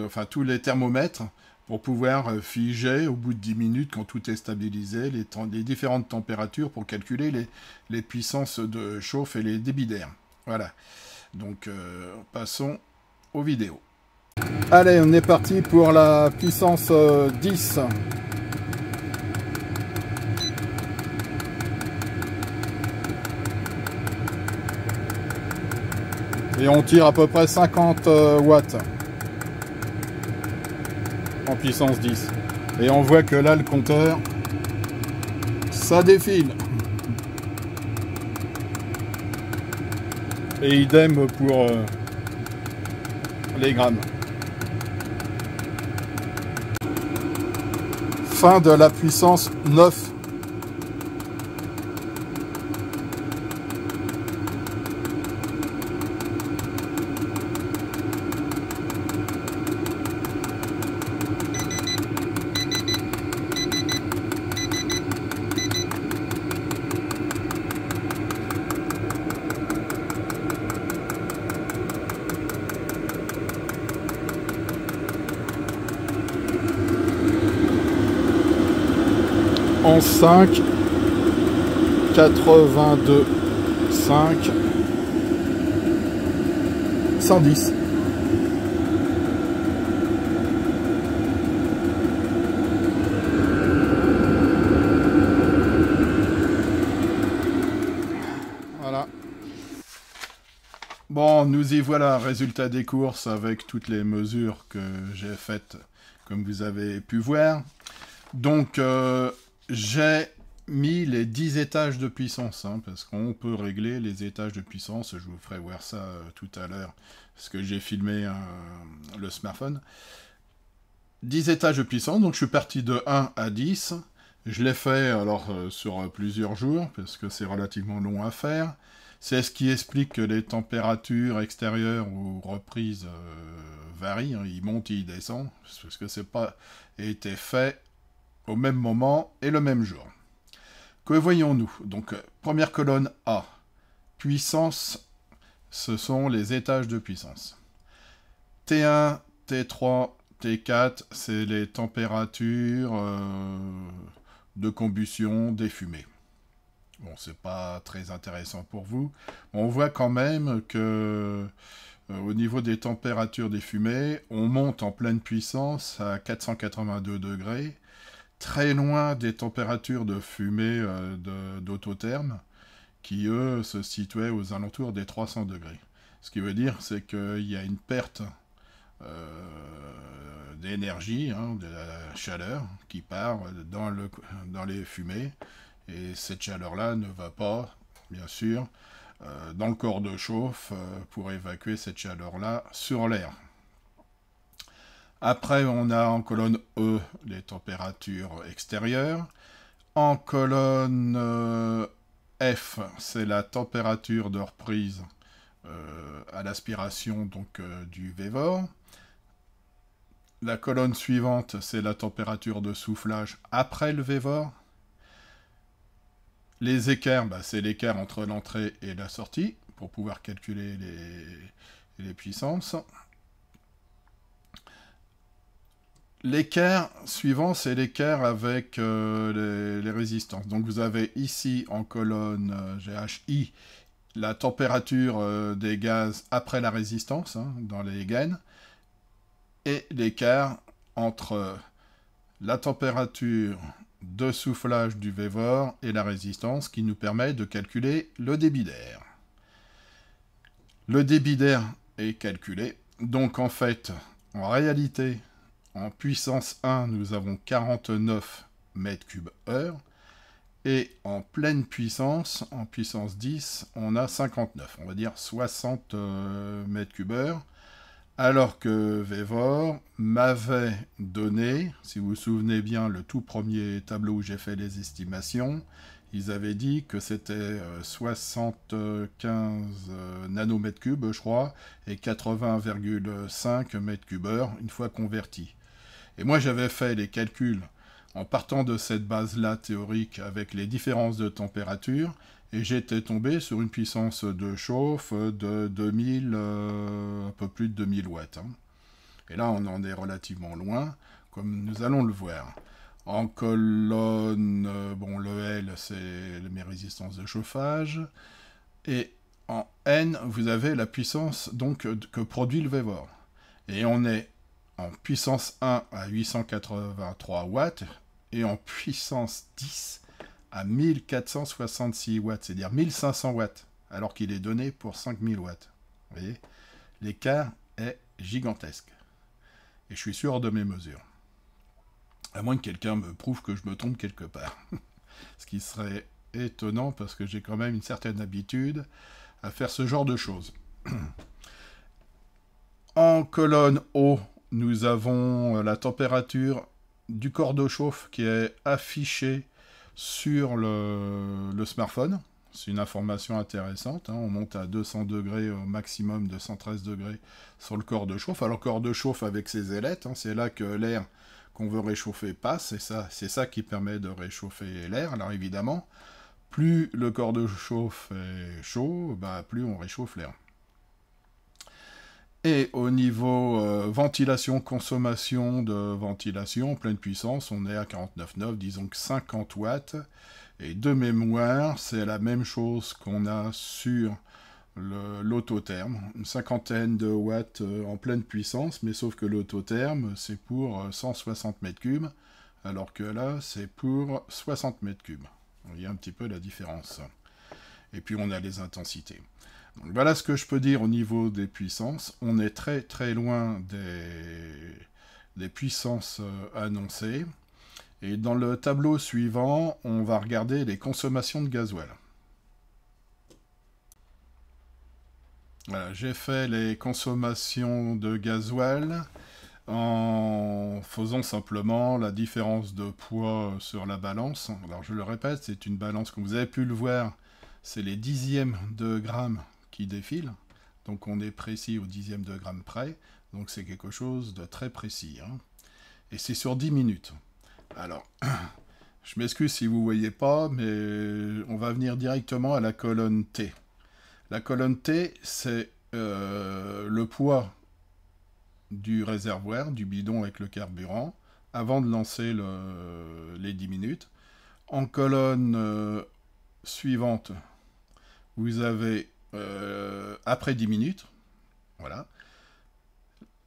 enfin tous les thermomètres, pour pouvoir figer au bout de 10 minutes, quand tout est stabilisé, les différentes températures pour calculer les puissances de chauffe et les débits d'air. Voilà. Donc passons aux vidéos. Allez, on est parti pour la puissance 10. Et on tire à peu près 50 watts en puissance 10. Et on voit que là, le compteur, ça défile. Et idem pour les grammes. Fin de la puissance 9. En 5, 82, 5, 110. Voilà. Bon, nous y voilà, résultat des courses avec toutes les mesures que j'ai faites, comme vous avez pu voir. Donc, j'ai mis les 10 étages de puissance, hein, parce qu'on peut régler les étages de puissance. Je vous ferai voir ça tout à l'heure, parce que j'ai filmé le smartphone. 10 étages de puissance, donc je suis parti de 1 à 10. Je l'ai fait alors sur plusieurs jours, parce que c'est relativement long à faire. C'est ce qui explique que les températures extérieures ou reprises varient, hein, ils montent et ils descendent, parce que c'est pas été fait au même moment et le même jour. Que voyons-nous? Donc, première colonne A. Puissance, ce sont les étages de puissance. T1, T3, T4, c'est les températures de combustion des fumées. Bon, c'est pas très intéressant pour vous. On voit quand même que au niveau des températures des fumées, on monte en pleine puissance à 482 degrés, très loin des températures de fumée d'autotherme, qui eux se situaient aux alentours des 300 degrés. Ce qui veut dire, c'est qu'il y a une perte d'énergie, hein, de la chaleur qui part dans les fumées, et cette chaleur-là ne va pas, bien sûr, dans le corps de chauffe pour évacuer cette chaleur-là sur l'air. Après, on a en colonne E les températures extérieures. En colonne F, c'est la température de reprise à l'aspiration donc du Vévor. La colonne suivante, c'est la température de soufflage après le Vévor. Les écarts, c'est l'écart entre l'entrée et la sortie, pour pouvoir calculer les puissances. L'écart suivant, c'est l'écart avec les résistances. Donc vous avez ici en colonne GHI la température des gaz après la résistance, hein, dans les gaines, et l'écart entre la température de soufflage du Vévor et la résistance qui nous permet de calculer le débit d'air. Le débit d'air est calculé. Donc en fait, en réalité, en puissance 1, nous avons 49 mètres cubes heure. Et en pleine puissance, en puissance 10, on a 59. On va dire 60 mètres cubes heure. Alors que Vévor m'avait donné, si vous vous souvenez bien, le tout premier tableau où j'ai fait les estimations, ils avaient dit que c'était 75 nanomètres cubes, je crois, et 80,5 mètres cubes heure, une fois converti. Et moi, j'avais fait les calculs en partant de cette base-là théorique avec les différences de température, et j'étais tombé sur une puissance de chauffe de 2000, un peu plus de 2000 watts. Hein. Et là, on en est relativement loin, comme nous allons le voir. En colonne, le L, c'est mes résistances de chauffage. Et en N, vous avez la puissance donc, que produit le Vévor. Et on est en puissance 1 à 883 watts, et en puissance 10 à 1466 watts, c'est-à-dire 1500 watts, alors qu'il est donné pour 5000 watts. Vous voyez, l'écart est gigantesque. Et je suis sûr de mes mesures. À moins que quelqu'un me prouve que je me trompe quelque part. Ce qui serait étonnant, parce que j'ai quand même une certaine habitude à faire ce genre de choses. En colonne O, nous avons la température du corps de chauffe qui est affichée sur le smartphone. C'est une information intéressante. Hein. On monte à 200 degrés au maximum, 213 degrés sur le corps de chauffe. Alors, le corps de chauffe avec ses ailettes, hein, c'est là que l'air qu'on veut réchauffer passe. Et c'est ça qui permet de réchauffer l'air. Alors, évidemment, plus le corps de chauffe est chaud, plus on réchauffe l'air. Et au niveau ventilation, consommation de ventilation, pleine puissance, on est à 49,9, disons que 50 watts. Et de mémoire, c'est la même chose qu'on a sur l'autotherme. Une cinquantaine de watts en pleine puissance, mais sauf que l'autotherme, c'est pour 160 mètres cubes, alors que là, c'est pour 60 mètres cubes. Il y a un petit peu la différence. Et puis on a les intensités. Donc voilà ce que je peux dire au niveau des puissances. On est très très loin des puissances annoncées. Et dans le tableau suivant, on va regarder les consommations de gasoil. Voilà, j'ai fait les consommations de gasoil en faisant simplement la différence de poids sur la balance. Alors je le répète, c'est une balance, comme vous avez pu le voir, c'est les dixièmes de grammes qui défilent. Donc on est précis au dixième de gramme près. Donc c'est quelque chose de très précis. Hein. Et c'est sur 10 minutes. Alors, je m'excuse si vous ne voyez pas, mais on va venir directement à la colonne T. La colonne T, c'est le poids du réservoir, du bidon avec le carburant, avant de lancer les 10 minutes. En colonne suivante, vous avez après 10 minutes, Voilà.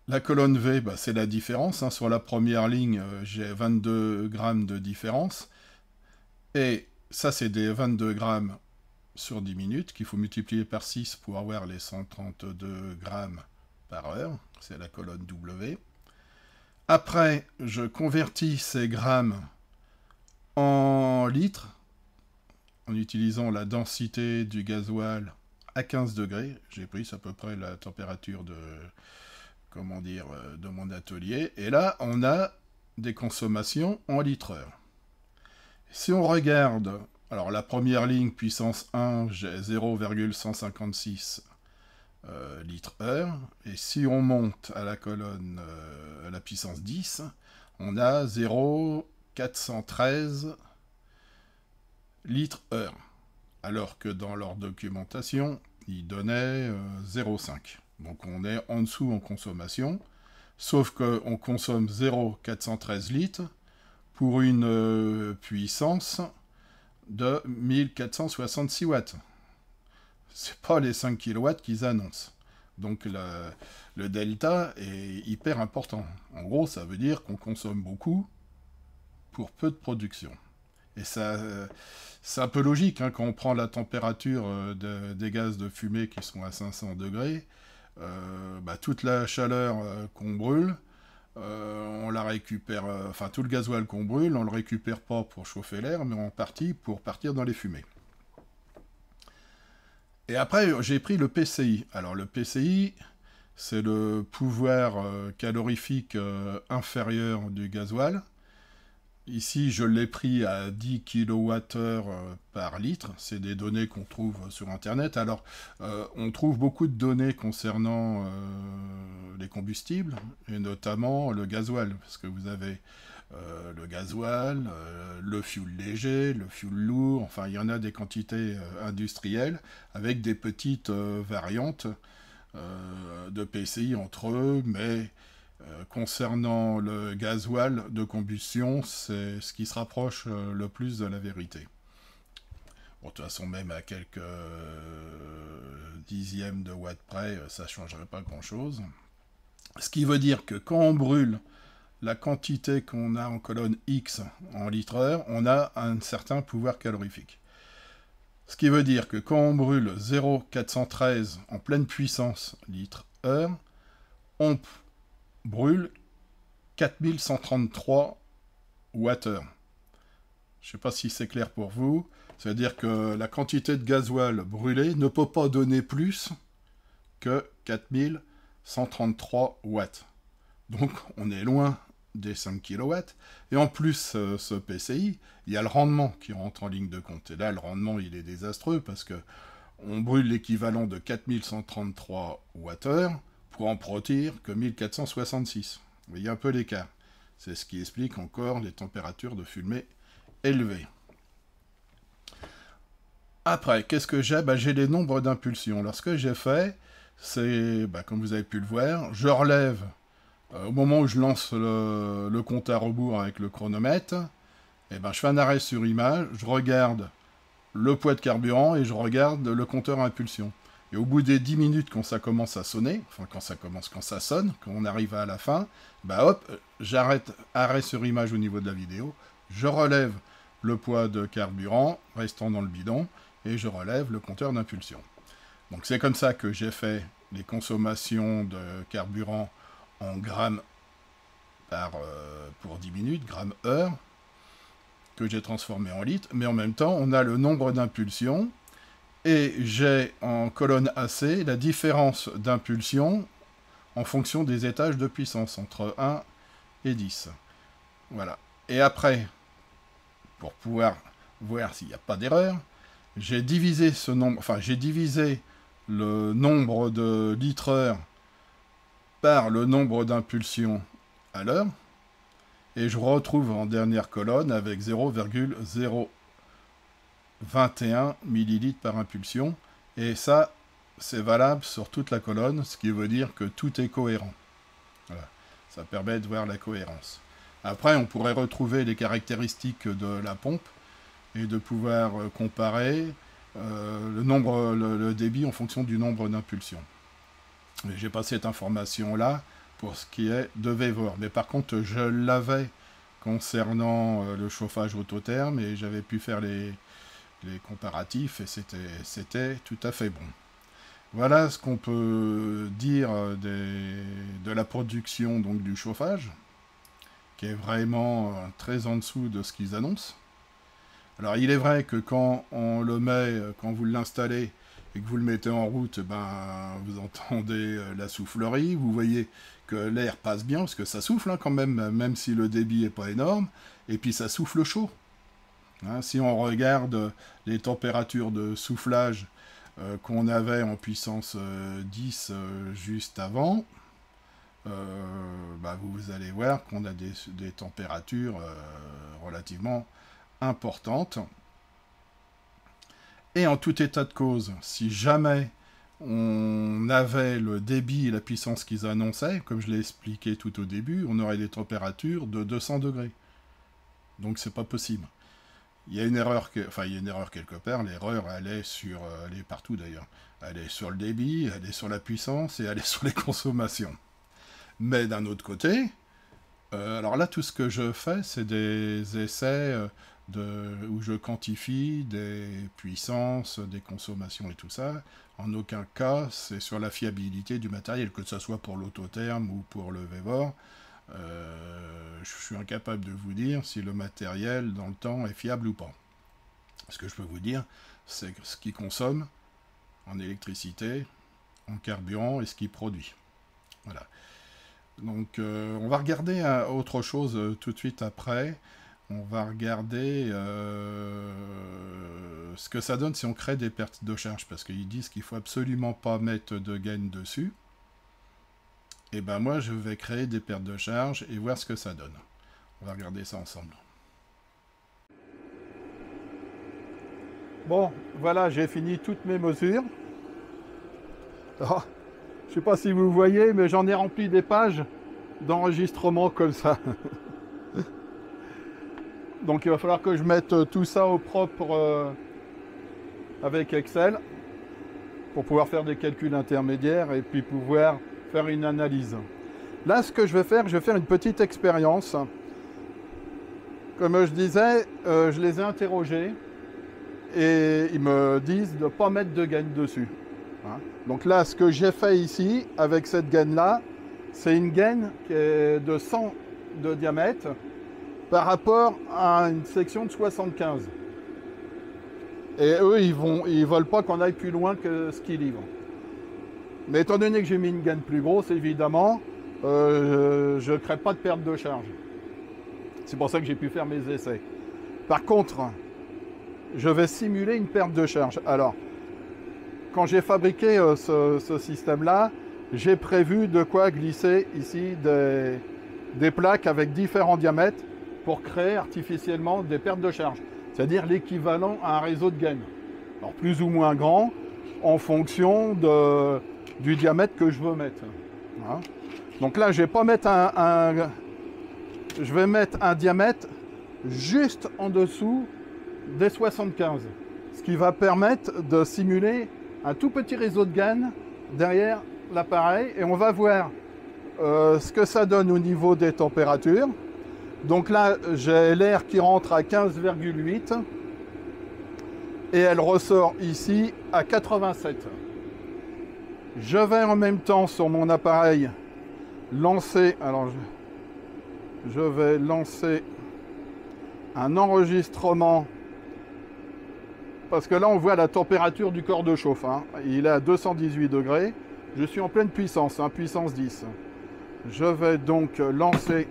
La colonne V, bah, c'est la différence. Hein. Sur la première ligne, j'ai 22 grammes de différence. Et ça, c'est des 22 grammes sur 10 minutes qu'il faut multiplier par 6 pour avoir les 132 grammes par heure. C'est la colonne W. Après, je convertis ces grammes en litres en utilisant la densité du gasoil à 15 degrés. J'ai pris à peu près la température de, comment dire, de mon atelier. Et là, on a des consommations en litres-heure. Si on regarde, alors la première ligne, puissance 1, j'ai 0,156 litres-heure. Et si on monte à la colonne, à la puissance 10, on a 0,413 litres-heure. Alors que dans leur documentation, ils donnaient 0,5. Donc on est en dessous en consommation, sauf qu'on consomme 0,413 litres pour une puissance de 1466 watts. C'est pas les 5 kW qu'ils annoncent. Donc le delta est hyper important. En gros, ça veut dire qu'on consomme beaucoup pour peu de production. Et ça, c'est un peu logique, hein, quand on prend la température des gaz de fumée qui sont à 500 degrés, toute la chaleur qu'on brûle, on la récupère, enfin tout le gasoil qu'on brûle, on le récupère pas pour chauffer l'air, mais en partie pour partir dans les fumées. Et après, j'ai pris le PCI. Alors le PCI, c'est le pouvoir calorifique inférieur du gasoil. Ici, je l'ai pris à 10 kWh par litre. C'est des données qu'on trouve sur Internet. Alors, on trouve beaucoup de données concernant les combustibles, et notamment le gasoil, parce que vous avez le gasoil, le fuel léger, le fuel lourd, enfin, il y en a des quantités industrielles, avec des petites variantes de PCI entre eux, mais concernant le gasoil de combustion, c'est ce qui se rapproche le plus de la vérité. Bon, de toute façon, même à quelques dixièmes de watts près, ça ne changerait pas grand-chose. Ce qui veut dire que quand on brûle la quantité qu'on a en colonne X en litres-heure, on a un certain pouvoir calorifique. Ce qui veut dire que quand on brûle 0,413 en pleine puissance litres-heure, on brûle 4133 Wh. Je ne sais pas si c'est clair pour vous. C'est-à-dire que la quantité de gasoil brûlé ne peut pas donner plus que 4133 watts. Donc on est loin des 5 kW. Et en plus, ce PCI, il y a le rendement qui rentre en ligne de compte. Et là, le rendement, il est désastreux parce que on brûle l'équivalent de 4133 Wh pour en produire que 1466. Vous voyez un peu l'écart. C'est ce qui explique encore les températures de fumée élevées. Après, qu'est-ce que j'ai ? J'ai les nombres d'impulsions. Alors, ce que j'ai fait, c'est, comme vous avez pu le voir, je relève, au moment où je lance le compte à rebours avec le chronomètre, je fais un arrêt sur image, je regarde le poids de carburant et je regarde le compteur à impulsion. Et au bout des 10 minutes, quand ça commence à sonner, quand ça sonne, quand on arrive à la fin, j'arrête, arrêt sur image au niveau de la vidéo, je relève le poids de carburant restant dans le bidon, et je relève le compteur d'impulsion. Donc c'est comme ça que j'ai fait les consommations de carburant en grammes pour 10 minutes, grammes heure, que j'ai transformé en litres, mais en même temps, on a le nombre d'impulsions, et j'ai en colonne AC la différence d'impulsion en fonction des étages de puissance, entre 1 et 10. Voilà. Et après, pour pouvoir voir s'il n'y a pas d'erreur, j'ai divisé ce nombre, j'ai divisé le nombre de litres-heure par le nombre d'impulsions à l'heure, et je retrouve en dernière colonne avec 0,021 millilitres par impulsion, et ça, c'est valable sur toute la colonne, ce qui veut dire que tout est cohérent. Voilà. Ça permet de voir la cohérence. Après, on pourrait retrouver les caractéristiques de la pompe, et de pouvoir comparer le débit en fonction du nombre d'impulsions. J'ai pas cette information-là pour ce qui est de Vevor. Mais par contre, je l'avais concernant le chauffage autotherme et j'avais pu faire les comparatifs et c'était tout à fait bon. Voilà ce qu'on peut dire de la production donc, du chauffage, qui est vraiment très en dessous de ce qu'ils annoncent. Alors il est vrai que quand on le met, quand vous l'installez et que vous le mettez en route, ben, vous entendez la soufflerie, vous voyez que l'air passe bien, parce que ça souffle hein, quand même, même si le débit n'est pas énorme, et puis ça souffle chaud. Hein, si on regarde les températures de soufflage qu'on avait en puissance 10 juste avant, bah vous allez voir qu'on a des températures relativement importantes. Et en tout état de cause, si jamais on avait le débit et la puissance qu'ils annonçaient, comme je l'ai expliqué tout au début, on aurait des températures de 200 degrés. Donc c'est pas possible. Il y a une erreur, il y a une erreur quelque part. L'erreur, elle est partout d'ailleurs. Elle est sur le débit, elle est sur la puissance et elle est sur les consommations. Mais d'un autre côté, alors là, tout ce que je fais, c'est des essais où je quantifie des puissances, des consommations et tout ça. En aucun cas, c'est sur la fiabilité du matériel, que ce soit pour l'autotherme ou pour le Vevor. Je suis incapable de vous dire si le matériel dans le temps est fiable ou pas. Ce que je peux vous dire, c'est ce qu'il consomme en électricité, en carburant et ce qu'il produit. Voilà. Donc on va regarder autre chose tout de suite après. On va regarder ce que ça donne si on crée des pertes de charge, parce qu'ils disent qu'il ne faut absolument pas mettre de gain dessus. Et ben moi je vais créer des pertes de charge et voir ce que ça donne. On va regarder ça ensemble. Bon, voilà, j'ai fini toutes mes mesures. Alors, je ne sais pas si vous voyez, mais j'en ai rempli des pages d'enregistrement comme ça. Donc il va falloir que je mette tout ça au propre avec Excel pour pouvoir faire des calculs intermédiaires et puis pouvoir faire une analyse. Là, ce que je vais faire une petite expérience. Comme je disais, je les ai interrogés et ils me disent de ne pas mettre de gaine dessus. Hein. Donc là, ce que j'ai fait ici, avec cette gaine-là, c'est une gaine qui est de 100 de diamètre par rapport à une section de 75. Et eux, ils veulent pas qu'on aille plus loin que ce qu'ils livrent. Mais étant donné que j'ai mis une gaine plus grosse, évidemment, je ne crée pas de perte de charge. C'est pour ça que j'ai pu faire mes essais. Par contre, je vais simuler une perte de charge. Alors, quand j'ai fabriqué ce système-là, j'ai prévu de quoi glisser ici des plaques avec différents diamètres pour créer artificiellement des pertes de charge. C'est-à-dire l'équivalent à un réseau de gaine. Alors, plus ou moins grand, en fonction du diamètre que je veux mettre. Voilà. Donc là, je vais pas mettre je vais mettre un diamètre juste en dessous des 75. Ce qui va permettre de simuler un tout petit réseau de gaine derrière l'appareil. Et on va voir ce que ça donne au niveau des températures. Donc là, j'ai l'air qui rentre à 15,8 et elle ressort ici à 87. Je vais en même temps sur mon appareil lancer, alors je vais lancer un enregistrement parce que là on voit la température du corps de chauffe. Hein. Il est à 218 degrés. Je suis en pleine puissance, hein, puissance 10. Je vais donc lancer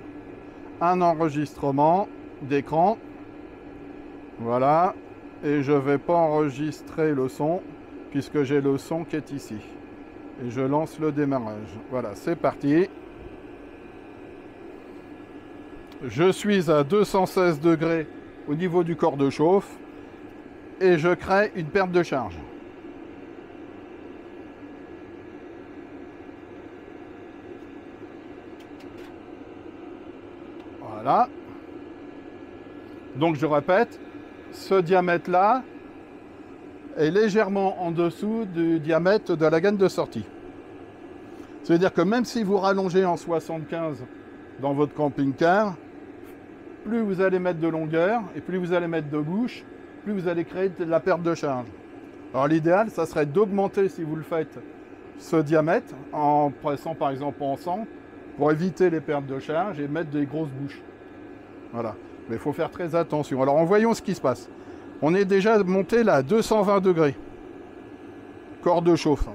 un enregistrement d'écran. Voilà. Et je ne vais pas enregistrer le son puisque j'ai le son qui est ici. Et je lance le démarrage. Voilà, c'est parti. Je suis à 216 degrés au niveau du corps de chauffe et je crée une perte de charge. Voilà. Donc je répète, ce diamètre-là est légèrement en dessous du diamètre de la gaine de sortie. C'est-à-dire que même si vous rallongez en 75 dans votre camping-car, plus vous allez mettre de longueur et plus vous allez mettre de bouche, plus vous allez créer de la perte de charge. Alors l'idéal, ça serait d'augmenter, si vous le faites, ce diamètre en pressant par exemple en 100 pour éviter les pertes de charge et mettre des grosses bouches. Voilà. Mais il faut faire très attention. Alors voyons ce qui se passe. On est déjà monté là à 220 degrés. Corps de chauffe.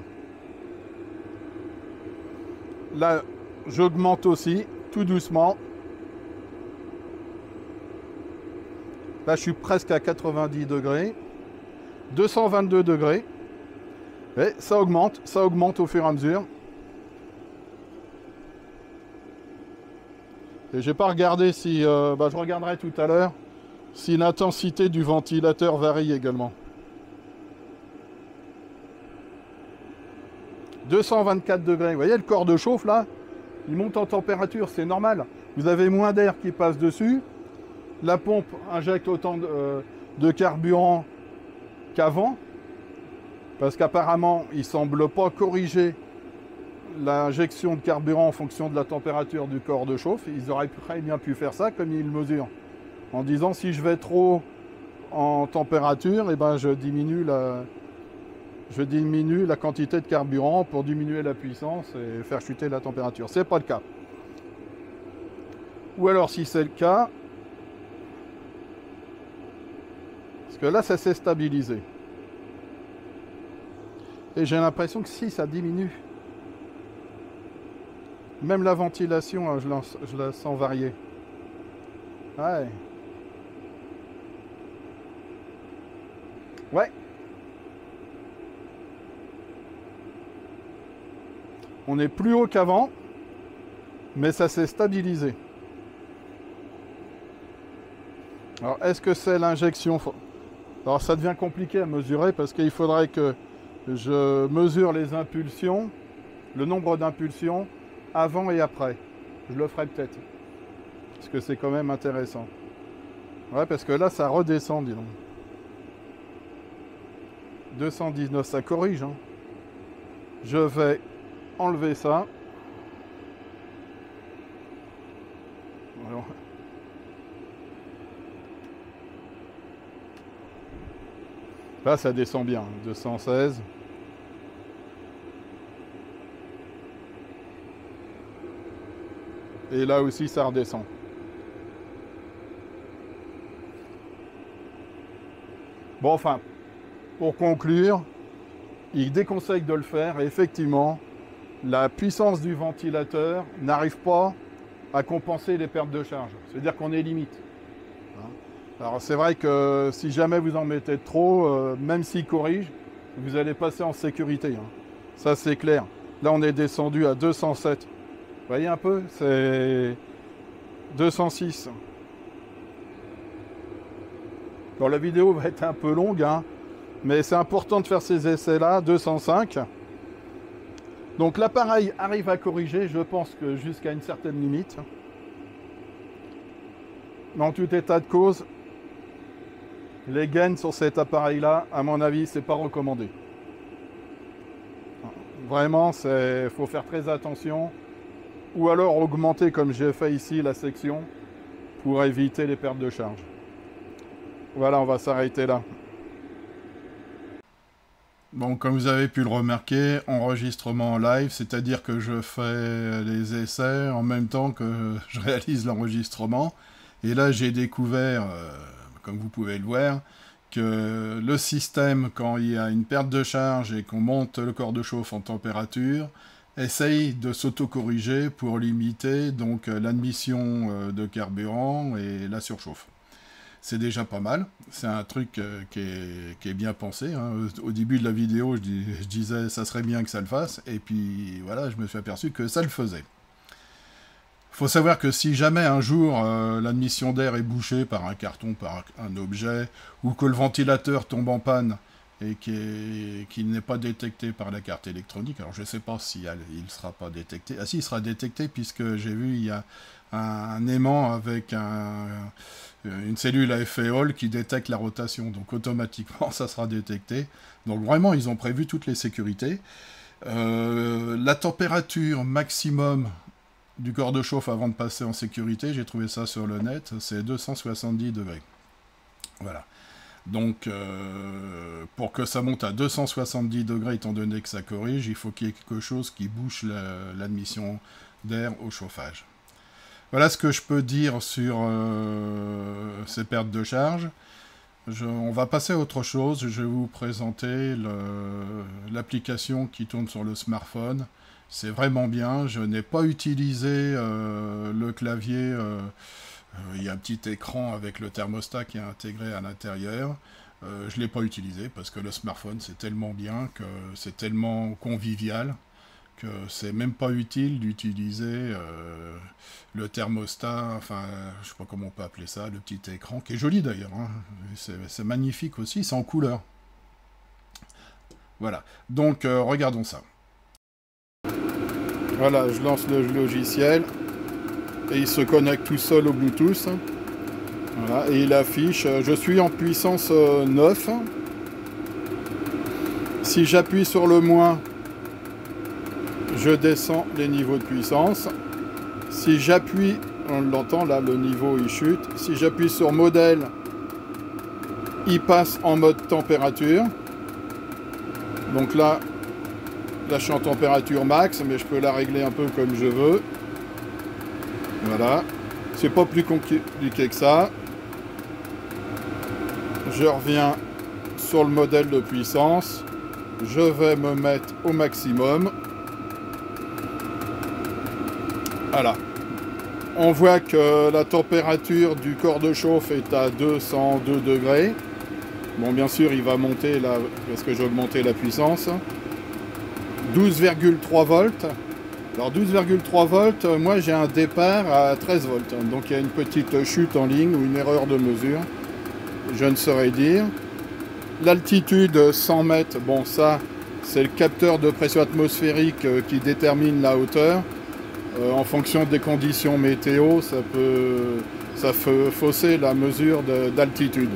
Là, j'augmente aussi, tout doucement. Là, je suis presque à 90 degrés. 222 degrés. Et ça augmente au fur et à mesure. Et j'ai pas regardé si... je regarderai tout à l'heure si l'intensité du ventilateur varie également. 224 degrés. Vous voyez le corps de chauffe là, il monte en température, c'est normal. Vous avez moins d'air qui passe dessus. La pompe injecte autant de carburant qu'avant. Parce qu'apparemment, il ne semble pas corriger l'injection de carburant en fonction de la température du corps de chauffe. Ils auraient très bien pu faire ça comme ils le mesurent. En disant si je vais trop en température, eh ben, je diminue la quantité de carburant pour diminuer la puissance et faire chuter la température. Ce n'est pas le cas. Ou alors si c'est le cas, parce que là ça s'est stabilisé. Et j'ai l'impression que si ça diminue, même la ventilation, je la sens varier. Ouais. Ouais. On est plus haut qu'avant, mais ça s'est stabilisé. Alors, est-ce que c'est l'injection? Alors, ça devient compliqué à mesurer parce qu'il faudrait que je mesure les impulsions, le nombre d'impulsions avant et après. Je le ferai peut-être. Parce que c'est quand même intéressant. Ouais, parce que là, ça redescend, dis donc. 219, ça corrige. Hein. Je vais enlever ça. Alors. Là, ça descend bien. 216. Et là aussi, ça redescend. Bon, enfin, pour conclure, il déconseille de le faire. Et effectivement, la puissance du ventilateur n'arrive pas à compenser les pertes de charge. C'est-à-dire qu'on est limite. Alors c'est vrai que si jamais vous en mettez trop, même s'il corrige, vous allez passer en sécurité. Hein. Ça c'est clair. Là on est descendu à 207. Vous voyez un peu, c'est 206. Bon, la vidéo va être un peu longue, hein, mais c'est important de faire ces essais-là. 205. Donc l'appareil arrive à corriger, je pense que jusqu'à une certaine limite. Mais en tout état de cause, les gains sur cet appareil-là, à mon avis, c'est pas recommandé. Vraiment, faut faire très attention. Ou alors augmenter, comme j'ai fait ici, la section pour éviter les pertes de charge. Voilà, on va s'arrêter là. Bon, comme vous avez pu le remarquer, enregistrement en live, c'est-à-dire que je fais les essais en même temps que je réalise l'enregistrement. Et là, j'ai découvert, comme vous pouvez le voir, que le système, quand il y a une perte de charge et qu'on monte le corps de chauffe en température, essaye de s'auto-corriger pour limiter donc l'admission de carburant et la surchauffe. C'est déjà pas mal, c'est un truc qui est bien pensé. Hein. Au début de la vidéo, je disais ça serait bien que ça le fasse, et puis voilà, je me suis aperçu que ça le faisait. Il faut savoir que si jamais un jour l'admission d'air est bouchée par un carton, par un objet, ou que le ventilateur tombe en panne et qu'il n'est pas détecté par la carte électronique, alors je ne sais pas si il ne sera pas détecté. Ah si, il sera détecté puisque j'ai vu il y a un aimant avec une cellule à effet Hall qui détecte la rotation, donc automatiquement ça sera détecté. Donc vraiment, ils ont prévu toutes les sécurités. La température maximum du corps de chauffe avant de passer en sécurité, j'ai trouvé ça sur le net, c'est 270 degrés. Voilà. Donc, pour que ça monte à 270 degrés, étant donné que ça corrige, il faut qu'il y ait quelque chose qui bouche l'admission d'air au chauffage. Voilà ce que je peux dire sur ces pertes de charge. On va passer à autre chose. Je vais vous présenter l'application qui tourne sur le smartphone. C'est vraiment bien. Je n'ai pas utilisé le clavier. Il y a un petit écran avec le thermostat qui est intégré à l'intérieur. Je ne l'ai pas utilisé parce que le smartphone, c'est tellement bien, que c'est tellement convivial, que c'est même pas utile d'utiliser le thermostat, enfin, je sais pas comment on peut appeler ça, le petit écran, qui est joli d'ailleurs, hein. C'est magnifique aussi, c'est en couleur. Voilà, donc regardons ça. Voilà, je lance le logiciel, et il se connecte tout seul au Bluetooth. Voilà, et il affiche, je suis en puissance 9. Si j'appuie sur le moins, je descends les niveaux de puissance. Si j'appuie, on l'entend là, le niveau il chute. Si j'appuie sur modèle, il passe en mode température. Donc là, je suis en température max, mais je peux la régler un peu comme je veux. Voilà. C'est pas plus compliqué que ça. Je reviens sur le modèle de puissance. Je vais me mettre au maximum. Voilà. On voit que la température du corps de chauffe est à 202 degrés. Bon, bien sûr, il va monter là, parce que j'ai augmenté la puissance. 12,3 volts. Alors 12,3 volts, moi j'ai un départ à 13 volts. Donc il y a une petite chute en ligne ou une erreur de mesure. Je ne saurais dire. L'altitude 100 mètres, bon ça, c'est le capteur de pression atmosphérique qui détermine la hauteur. En fonction des conditions météo, ça peut fausser la mesure d'altitude.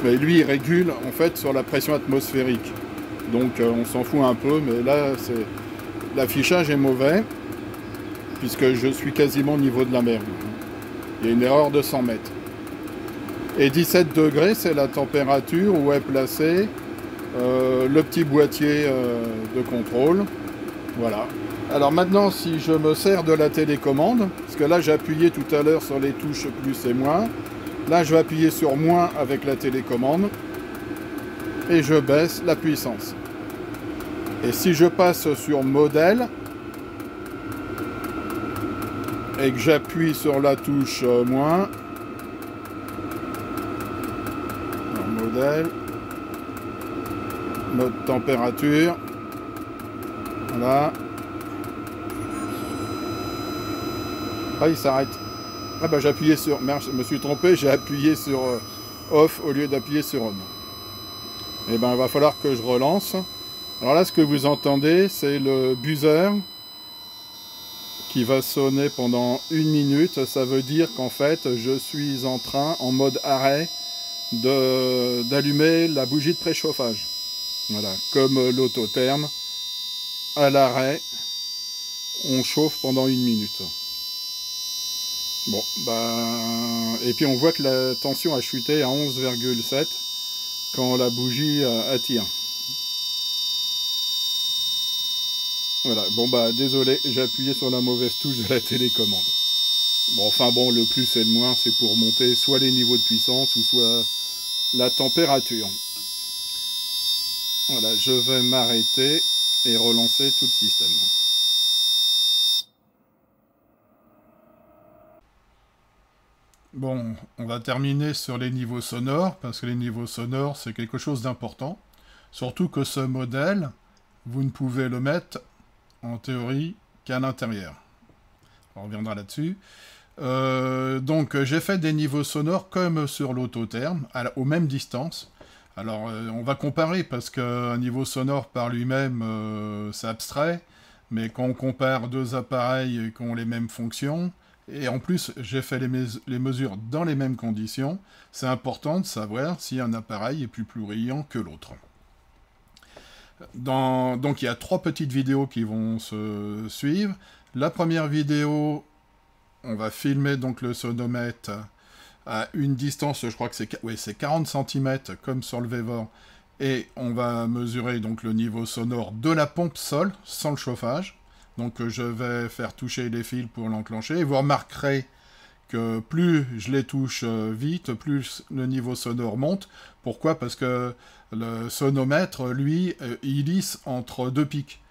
Mais lui, il régule en fait sur la pression atmosphérique. Donc on s'en fout un peu, mais là, l'affichage est mauvais, puisque je suis quasiment au niveau de la mer. Il y a une erreur de 100 mètres. Et 17 degrés, c'est la température où est placé le petit boîtier de contrôle. Voilà. Alors maintenant, si je me sers de la télécommande, parce que là j'ai appuyé tout à l'heure sur les touches plus et moins, là je vais appuyer sur moins avec la télécommande, et je baisse la puissance. Et si je passe sur modèle, et que j'appuie sur la touche moins, modèle, mode température, voilà. Ah, il s'arrête. Ah bah j'ai appuyé sur... Merde, je me suis trompé, j'ai appuyé sur off au lieu d'appuyer sur on. Et ben il va falloir que je relance. Alors là, ce que vous entendez, c'est le buzzer qui va sonner pendant 1 minute. Ça veut dire qu'en fait, je suis en train, en mode arrêt, d'allumer la bougie de préchauffage. Voilà, comme l'autotherme, à l'arrêt, on chauffe pendant 1 minute. Bon, ben... Et puis on voit que la tension a chuté à 11,7 quand la bougie attire. Voilà, bon bah désolé, j'ai appuyé sur la mauvaise touche de la télécommande. Bon, enfin bon, le plus et le moins, c'est pour monter soit les niveaux de puissance ou soit la température. Voilà, je vais m'arrêter et relancer tout le système. Bon, on va terminer sur les niveaux sonores, parce que les niveaux sonores, c'est quelque chose d'important. Surtout que ce modèle, vous ne pouvez le mettre, en théorie, qu'à l'intérieur. On reviendra là-dessus. Donc, j'ai fait des niveaux sonores comme sur l'autotherme, aux mêmes distances. Alors, on va comparer, parce qu'un niveau sonore par lui-même, c'est abstrait, mais quand on compare deux appareils qui ont les mêmes fonctions, et en plus, j'ai fait les mesures dans les mêmes conditions, c'est important de savoir si un appareil est plus bruyant que l'autre. Donc il y a 3 petites vidéos qui vont se suivre. La première vidéo, on va filmer donc le sonomètre à une distance, je crois que c'est 40 cm comme sur le Vevor, et on va mesurer donc le niveau sonore de la pompe sol, sans le chauffage. Donc je vais faire toucher les fils pour l'enclencher, et vous remarquerez que plus je les touche vite, plus le niveau sonore monte. Pourquoi? Parce que le sonomètre, lui, il lisse entre 2 pics.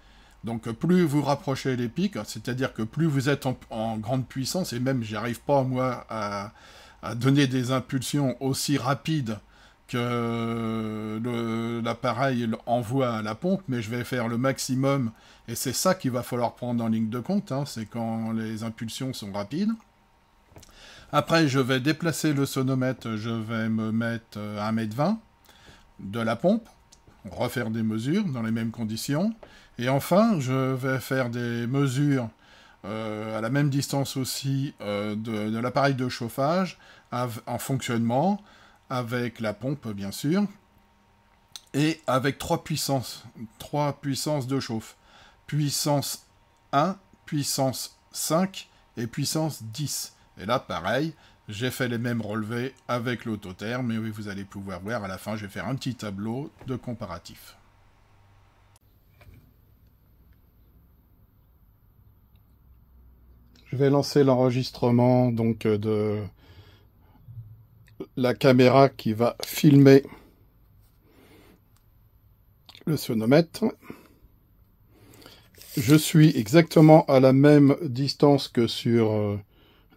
Donc plus vous rapprochez les pics, c'est-à-dire que plus vous êtes en grande puissance, et même j'arrive pas moi à donner des impulsions aussi rapides que l'appareil envoie à la pompe, mais je vais faire le maximum, et c'est ça qu'il va falloir prendre en ligne de compte, hein, c'est quand les impulsions sont rapides. Après, je vais déplacer le sonomètre, je vais me mettre à 1,20 m de la pompe, refaire des mesures dans les mêmes conditions. Et enfin, je vais faire des mesures à la même distance aussi de l'appareil de chauffage en fonctionnement, avec la pompe bien sûr, et avec 3 puissances de chauffe. Puissance 1, puissance 5 et puissance 10. Et là, pareil, j'ai fait les mêmes relevés avec l'autotherme, et oui, vous allez pouvoir voir, à la fin, je vais faire un petit tableau de comparatif. Je vais lancer l'enregistrement donc de la caméra qui va filmer le sonomètre. Je suis exactement à la même distance que sur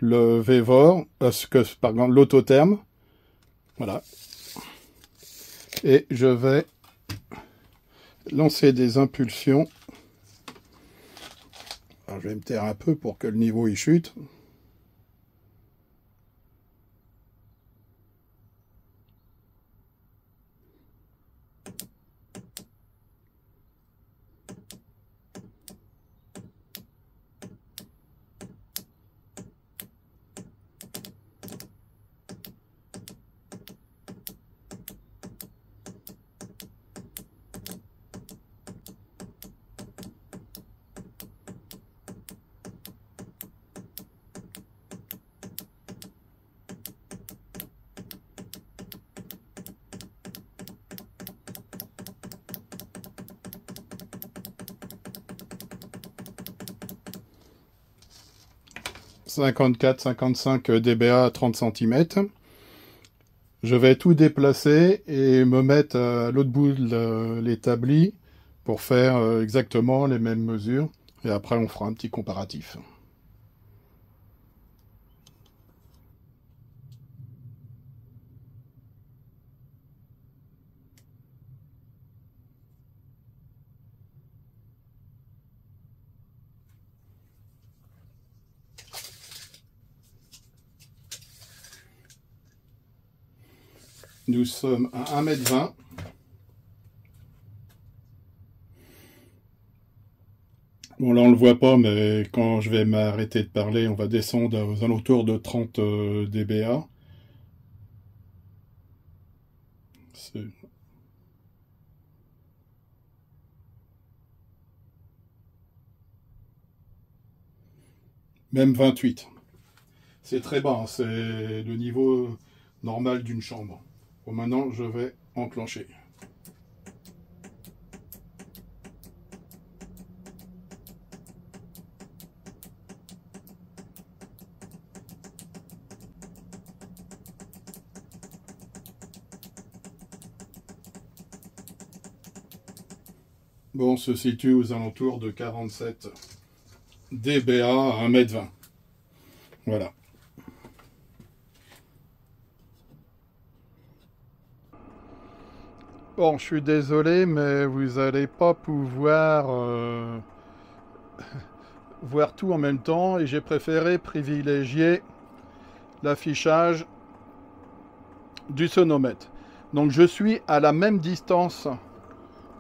le Vevor, pardon, l'autotherme. Voilà. Et je vais lancer des impulsions. Alors, je vais me taire un peu pour que le niveau y chute. « 54-55 dBA à 30 cm. Je vais tout déplacer et me mettre à l'autre bout de l'établi pour faire exactement les mêmes mesures. Et après, on fera un petit comparatif. Nous sommes à 1,20 m. Bon, là, on ne le voit pas, mais quand je vais m'arrêter de parler, on va descendre aux alentours de 30 dBA. Même 28. C'est très bas, hein, c'est le niveau normal d'une chambre. Bon, maintenant, je vais enclencher. Bon, on se situe aux alentours de 47 dBA à 1,20 m. Voilà. Bon, je suis désolé, mais vous n'allez pas pouvoir voir tout en même temps, et j'ai préféré privilégier l'affichage du sonomètre. Donc je suis à la même distance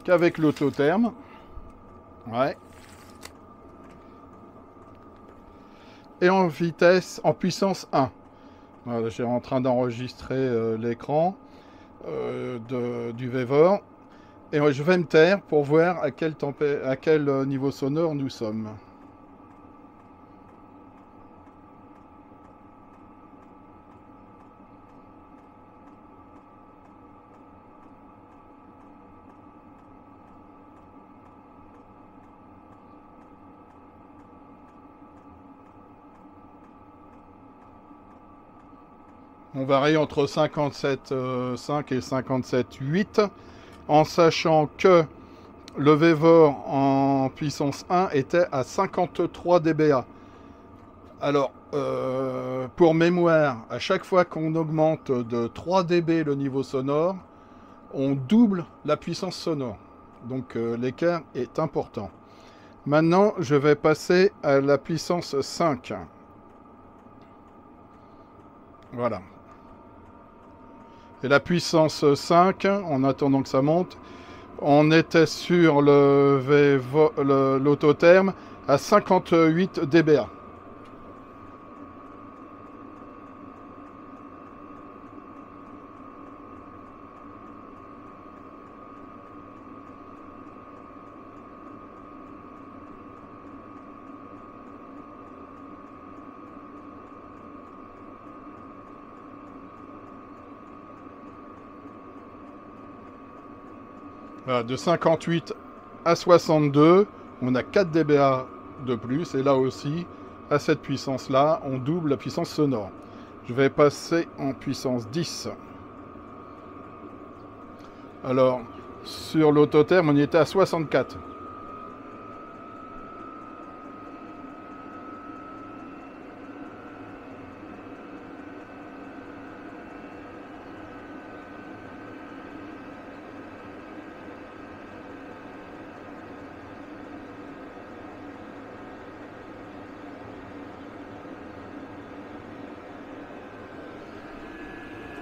qu'avec l'autotherme. Ouais. Et en vitesse, en puissance 1. Voilà, j'ai en train d'enregistrer l'écran du Vevor. Et je vais me taire pour voir à quel niveau sonore nous sommes. On varie entre 57,5 et 57,8, en sachant que le VEVOR en puissance 1 était à 53 dBA. Alors, pour mémoire, à chaque fois qu'on augmente de 3 dB le niveau sonore, on double la puissance sonore. Donc l'écart est important. Maintenant, je vais passer à la puissance 5. Voilà. Et la puissance 5, en attendant que ça monte, on était sur l'autotherme à 58 dBA. Voilà, de 58 à 62, on a 4 dBA de plus. Et là aussi, à cette puissance-là, on double la puissance sonore. Je vais passer en puissance 10. Alors, sur l'autotherme, on y était à 64.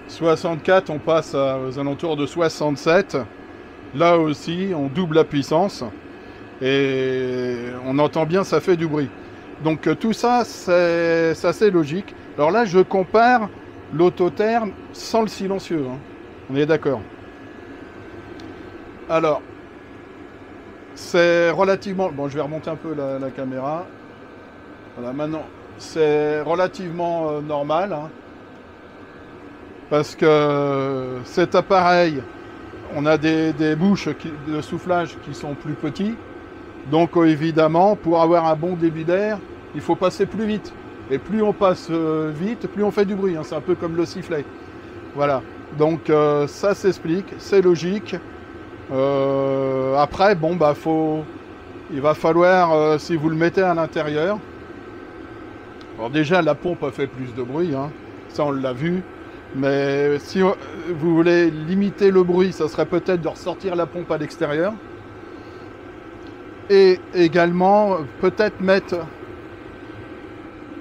64, on passe aux alentours de 67. Là aussi, on double la puissance. Et on entend bien, ça fait du bruit. Donc tout ça, c'est assez logique. Alors là, je compare l'autotherme sans le silencieux. Hein. On est d'accord. Alors, c'est relativement... Bon, je vais remonter un peu la caméra. Voilà, maintenant, c'est relativement normal. Hein. Parce que cet appareil, on a des bouches de soufflage qui sont plus petits. Donc évidemment, pour avoir un bon débit d'air, il faut passer plus vite. Et plus on passe vite, plus on fait du bruit. Hein. C'est un peu comme le sifflet. Voilà. Donc ça s'explique, c'est logique. Après, bon, bah, il va falloir, si vous le mettez à l'intérieur... Alors déjà, la pompe a fait plus de bruit. Hein. Ça, on l'a vu. Mais si vous voulez limiter le bruit, ça serait peut-être de ressortir la pompe à l'extérieur. Et également, peut-être mettre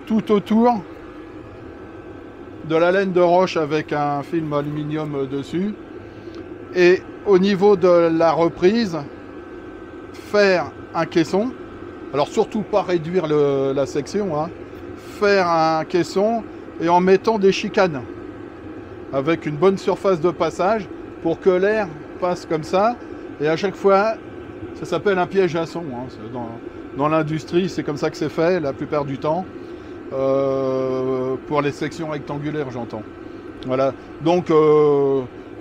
tout autour de la laine de roche avec un film aluminium dessus. Et au niveau de la reprise, faire un caisson. Alors surtout pas réduire la section. Hein. Faire un caisson et en mettant des chicanes. Avec une bonne surface de passage pour que l'air passe comme ça. Et à chaque fois, ça s'appelle un piège à son. Hein. Dans l'industrie, c'est comme ça que c'est fait la plupart du temps. Pour les sections rectangulaires, j'entends. Voilà. Donc,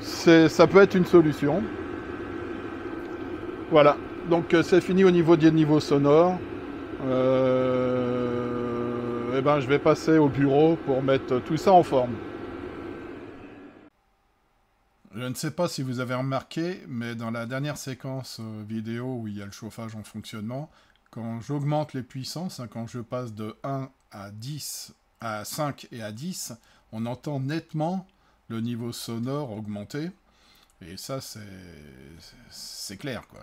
ça peut être une solution. Voilà. Donc, c'est fini au niveau des niveaux sonores. Et ben, je vais passer au bureau pour mettre tout ça en forme. Je ne sais pas si vous avez remarqué, mais dans la dernière séquence vidéo où il y a le chauffage en fonctionnement, quand j'augmente les puissances, hein, quand je passe de 1 à 10, à 5 et à 10, on entend nettement le niveau sonore augmenter. Et ça, c'est clair, quoi.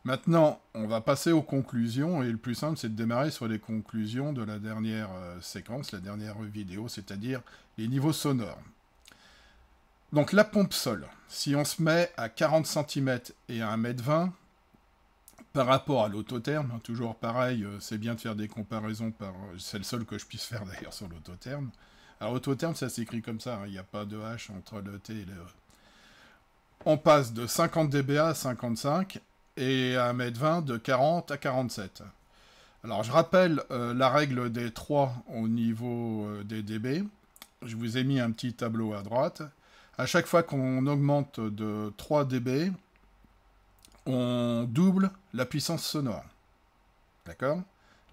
Maintenant, on va passer aux conclusions, et le plus simple, c'est de démarrer sur les conclusions de la dernière séquence, la dernière vidéo, c'est-à-dire les niveaux sonores. Donc la pompe sol, si on se met à 40 cm et à 1,20 m, par rapport à l'autotherme, hein, toujours pareil, c'est bien de faire des comparaisons, c'est le seul que je puisse faire d'ailleurs sur l'autotherme. Alors l'autotherme, ça s'écrit comme ça, il n'y a pas de H entre le T et le E. on passe de 50 dBA à 55 et à 1,20 m de 40 à 47. Alors je rappelle la règle des 3 au niveau des dB. Je vous ai mis un petit tableau à droite. À chaque fois qu'on augmente de 3 dB, on double la puissance sonore. D'accord?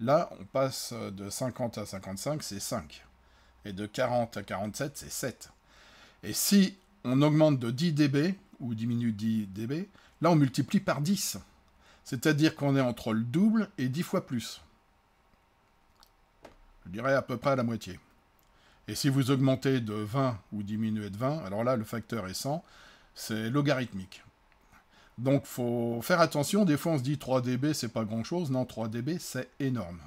Là, on passe de 50 à 55, c'est 5. Et de 40 à 47, c'est 7. Et si on augmente de 10 dB, ou diminue 10 dB, là on multiplie par 10. C'est-à-dire qu'on est entre le double et 10 fois plus. Je dirais à peu près à la moitié. Et si vous augmentez de 20 ou diminuez de 20, alors là le facteur est 100, c'est logarithmique. Donc il faut faire attention, des fois on se dit 3 dB c'est pas grand chose, non 3 dB c'est énorme.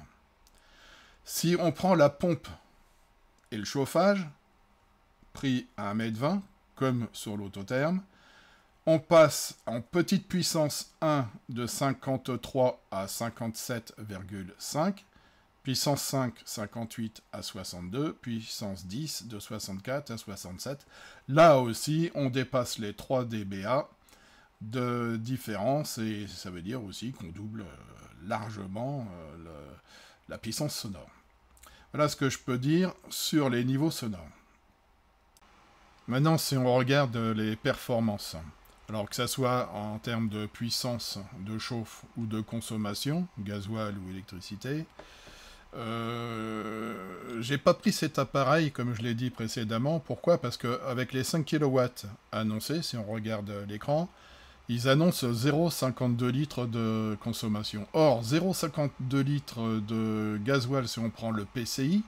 Si on prend la pompe et le chauffage, pris à 1,20 m, comme sur l'autotherme, on passe en petite puissance 1 de 53 à 57,5, puissance 5, 58 à 62, puissance 10 de 64 à 67. Là aussi, on dépasse les 3 dBA de différence, et ça veut dire aussi qu'on double largement la puissance sonore. Voilà ce que je peux dire sur les niveaux sonores. Maintenant, si on regarde les performances, alors que ça soit en termes de puissance de chauffe ou de consommation, gasoil ou électricité, j'ai pas pris cet appareil comme je l'ai dit précédemment. Pourquoi? Parce qu'avec les 5 kW annoncés, si on regarde l'écran, ils annoncent 0,52 litres de consommation. Or, 0,52 litres de gasoil, si on prend le PCI,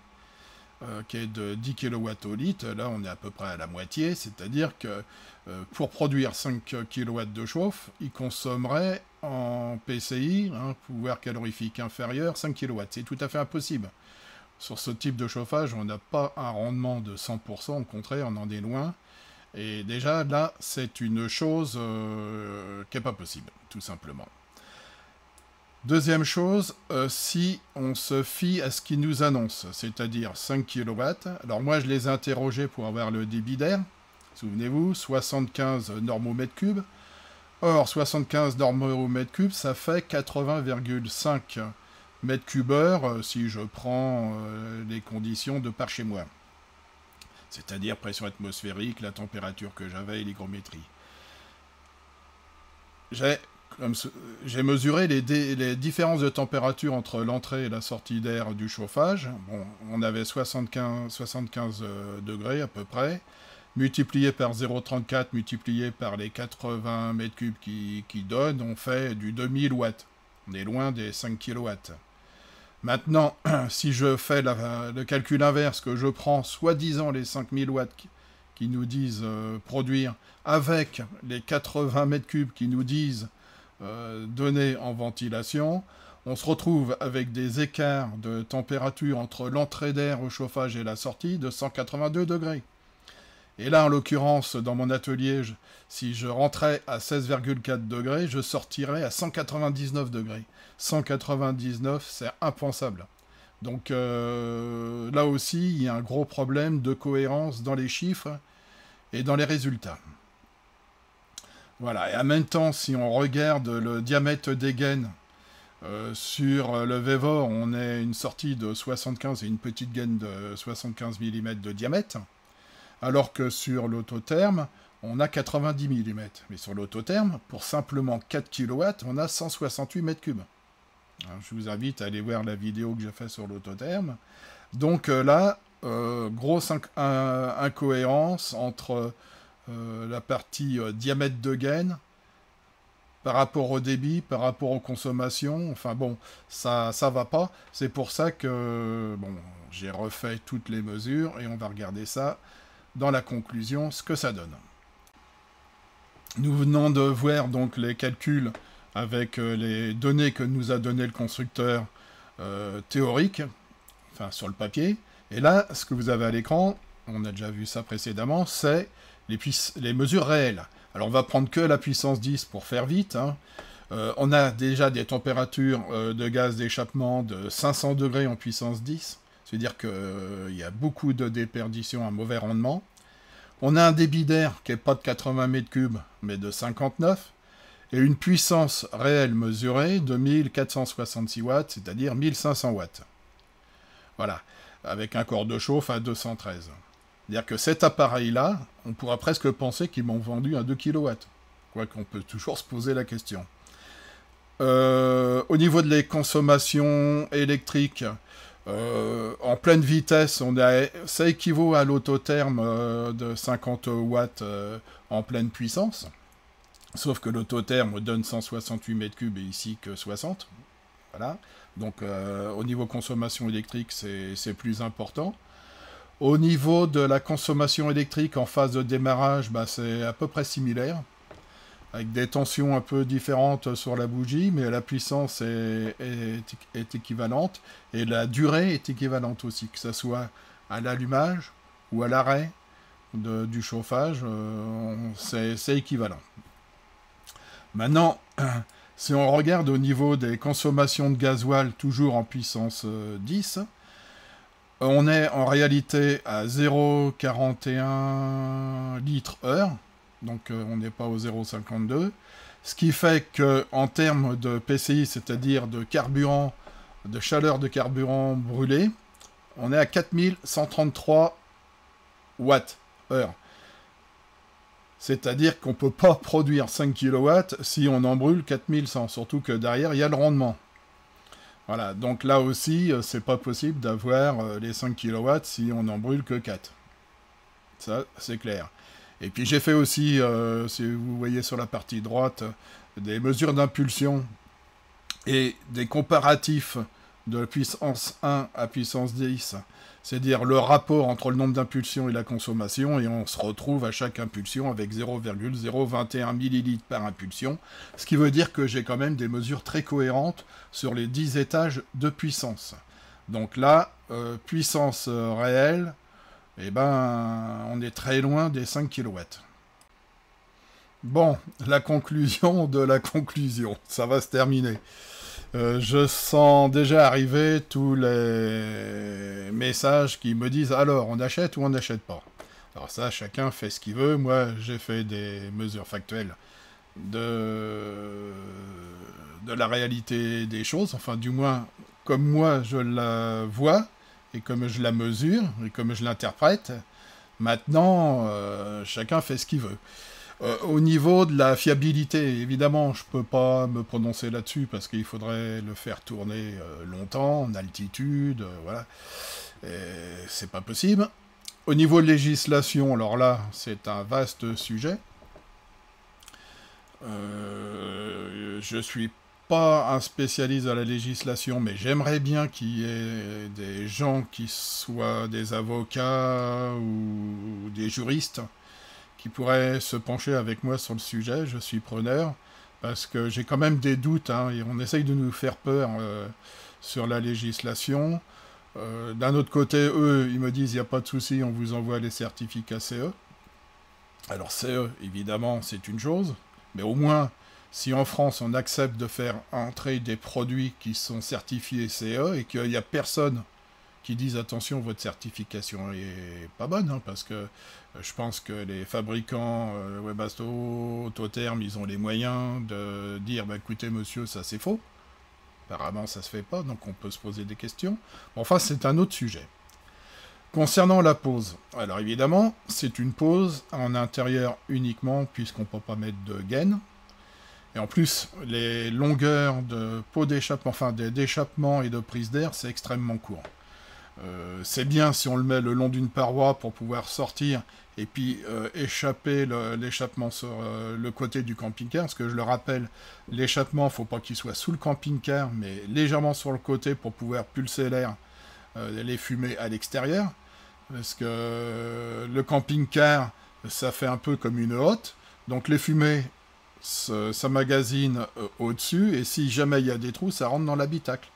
qui est de 10 kW au litre, là on est à peu près à la moitié, c'est-à-dire que pour produire 5 kW de chauffe, il consommerait en PCI, pouvoir calorifique inférieur, 5 kW. C'est tout à fait impossible. Sur ce type de chauffage, on n'a pas un rendement de 100%, au contraire, on en est loin. Et déjà, là, c'est une chose qui n'est pas possible, tout simplement. Deuxième chose, si on se fie à ce qu'ils nous annoncent, c'est-à-dire 5 kW, alors moi je les ai interrogés pour avoir le débit d'air, souvenez-vous, 75 normaux mètres cubes, or 75 normaux mètres cubes, ça fait 80,5 mètres cubes heure si je prends les conditions de par chez moi, c'est-à-dire pression atmosphérique, la température que j'avais et l'hygrométrie. J'ai mesuré les différences de température entre l'entrée et la sortie d'air du chauffage. Bon, on avait 75 degrés à peu près, multiplié par 0,34, multiplié par les 80 mètres cubes qui donnent, on fait du 2000 watts. On est loin des 5 kW. Maintenant, si je fais le calcul inverse, que je prends soi-disant les 5000 watts qui nous disent produire, avec les 80 mètres cubes qui nous disent données en ventilation, on se retrouve avec des écarts de température entre l'entrée d'air au chauffage et la sortie de 182 degrés. Et là, en l'occurrence, dans mon atelier, si je rentrais à 16,4 degrés, je sortirais à 199 degrés. 199, c'est impensable. Donc là aussi, il y a un gros problème de cohérence dans les chiffres et dans les résultats. Voilà, et en même temps, si on regarde le diamètre des gaines sur le Vevor, on a une sortie de 75 et une petite gaine de 75 mm de diamètre, alors que sur l'autotherme, on a 90 mm. Mais sur l'autotherme, pour simplement 4 kW, on a 168 m3. Alors, je vous invite à aller voir la vidéo que j'ai faite sur l'autotherme. Donc là, grosse incohérence entre la partie diamètre de gaine par rapport au débit, par rapport aux consommations. Enfin bon, ça va pas. C'est pour ça que bon, j'ai refait toutes les mesures et on va regarder ça dans la conclusion, ce que ça donne. Nous venons de voir donc les calculs avec les données que nous a donné le constructeur théorique, enfin sur le papier. Et là, ce que vous avez à l'écran, on a déjà vu ça précédemment, c'est les mesures réelles. Alors on va prendre que la puissance 10 pour faire vite. On a déjà des températures de gaz d'échappement de 500 degrés en puissance 10. C'est-à-dire qu'il y a beaucoup de déperdition, un mauvais rendement. On a un débit d'air qui n'est pas de 80 mètres cubes, mais de 59, et une puissance réelle mesurée de 1466 watts, c'est-à-dire 1500 watts. Voilà, avec un corps de chauffe à 213. C'est-à-dire que cet appareil-là, on pourra presque penser qu'ils m'ont vendu un 2 kW. Quoiqu'on peut toujours se poser la question. Au niveau de les consommations électriques, en pleine vitesse, ça équivaut à l'autotherme de 50 watts en pleine puissance. Sauf que l'autotherme donne 168 mètres cubes et ici que 60. Voilà. Donc au niveau consommation électrique, c'est plus important. Au niveau de la consommation électrique en phase de démarrage, c'est à peu près similaire, avec des tensions un peu différentes sur la bougie, mais la puissance est équivalente, et la durée est équivalente aussi, que ce soit à l'allumage ou à l'arrêt du chauffage, c'est équivalent. Maintenant, si on regarde au niveau des consommations de gasoil, toujours en puissance 10, on est en réalité à 0,41 litres heure, donc on n'est pas au 0,52, ce qui fait qu'en termes de PCI, c'est-à-dire de carburant, de chaleur de carburant brûlé, on est à 4133 watts heure. C'est-à-dire qu'on ne peut pas produire 5 kW si on en brûle 4100, surtout que derrière, il y a le rendement. Voilà, donc là aussi, c'est pas possible d'avoir les 5 kW si on n'en brûle que 4. Ça, c'est clair. Et puis j'ai fait aussi, si vous voyez sur la partie droite, des mesures d'impulsion et des comparatifs de puissance 1 à puissance 10. C'est-à-dire le rapport entre le nombre d'impulsions et la consommation, et on se retrouve à chaque impulsion avec 0,021 ml par impulsion, ce qui veut dire que j'ai quand même des mesures très cohérentes sur les 10 étages de puissance. Donc là, puissance réelle, on est très loin des 5 kW. Bon, la conclusion de la conclusion, ça va se terminer. Je sens déjà arriver tous les messages qui me disent « Alors, on achète ou on n'achète pas ?» Alors ça, chacun fait ce qu'il veut. Moi, j'ai fait des mesures factuelles de la réalité des choses. Enfin, du moins, comme moi, je la vois, et comme je la mesure, et comme je l'interprète. Maintenant, chacun fait ce qu'il veut. Au niveau de la fiabilité, évidemment, je ne peux pas me prononcer là-dessus parce qu'il faudrait le faire tourner longtemps, en altitude, voilà. C'est pas possible. Au niveau de législation, alors là, c'est un vaste sujet. Je suis pas un spécialiste de la législation, mais j'aimerais bien qu'il y ait des gens qui soient des avocats ou des juristes qui pourraient se pencher avec moi sur le sujet. Je suis preneur, parce que j'ai quand même des doutes, hein, et on essaye de nous faire peur sur la législation. D'un autre côté, eux, ils me disent, il n'y a pas de souci, on vous envoie les certificats CE. Alors CE, évidemment, c'est une chose, mais au moins, si en France, on accepte de faire entrer des produits qui sont certifiés CE, et qu'il n'y a personne qui disent attention, votre certification est pas bonne, hein, parce que je pense que les fabricants Webasto, Autotherm, ils ont les moyens de dire écoutez monsieur, ça c'est faux. Apparemment ça se fait pas, donc on peut se poser des questions. Enfin, c'est un autre sujet. Concernant la pose, alors évidemment, c'est une pose en intérieur uniquement, puisqu'on ne peut pas mettre de gaine. Et en plus, les longueurs de pot d'échappement, enfin d'échappement et de prise d'air, c'est extrêmement court. C'est bien si on le met le long d'une paroi pour pouvoir sortir et puis échapper l'échappement sur le côté du camping-car, parce que je le rappelle, l'échappement, il ne faut pas qu'il soit sous le camping-car, mais légèrement sur le côté pour pouvoir pulser l'air, les fumées à l'extérieur, parce que le camping-car, ça fait un peu comme une hotte, donc les fumées s'emmagasinent au-dessus, et si jamais il y a des trous, ça rentre dans l'habitacle.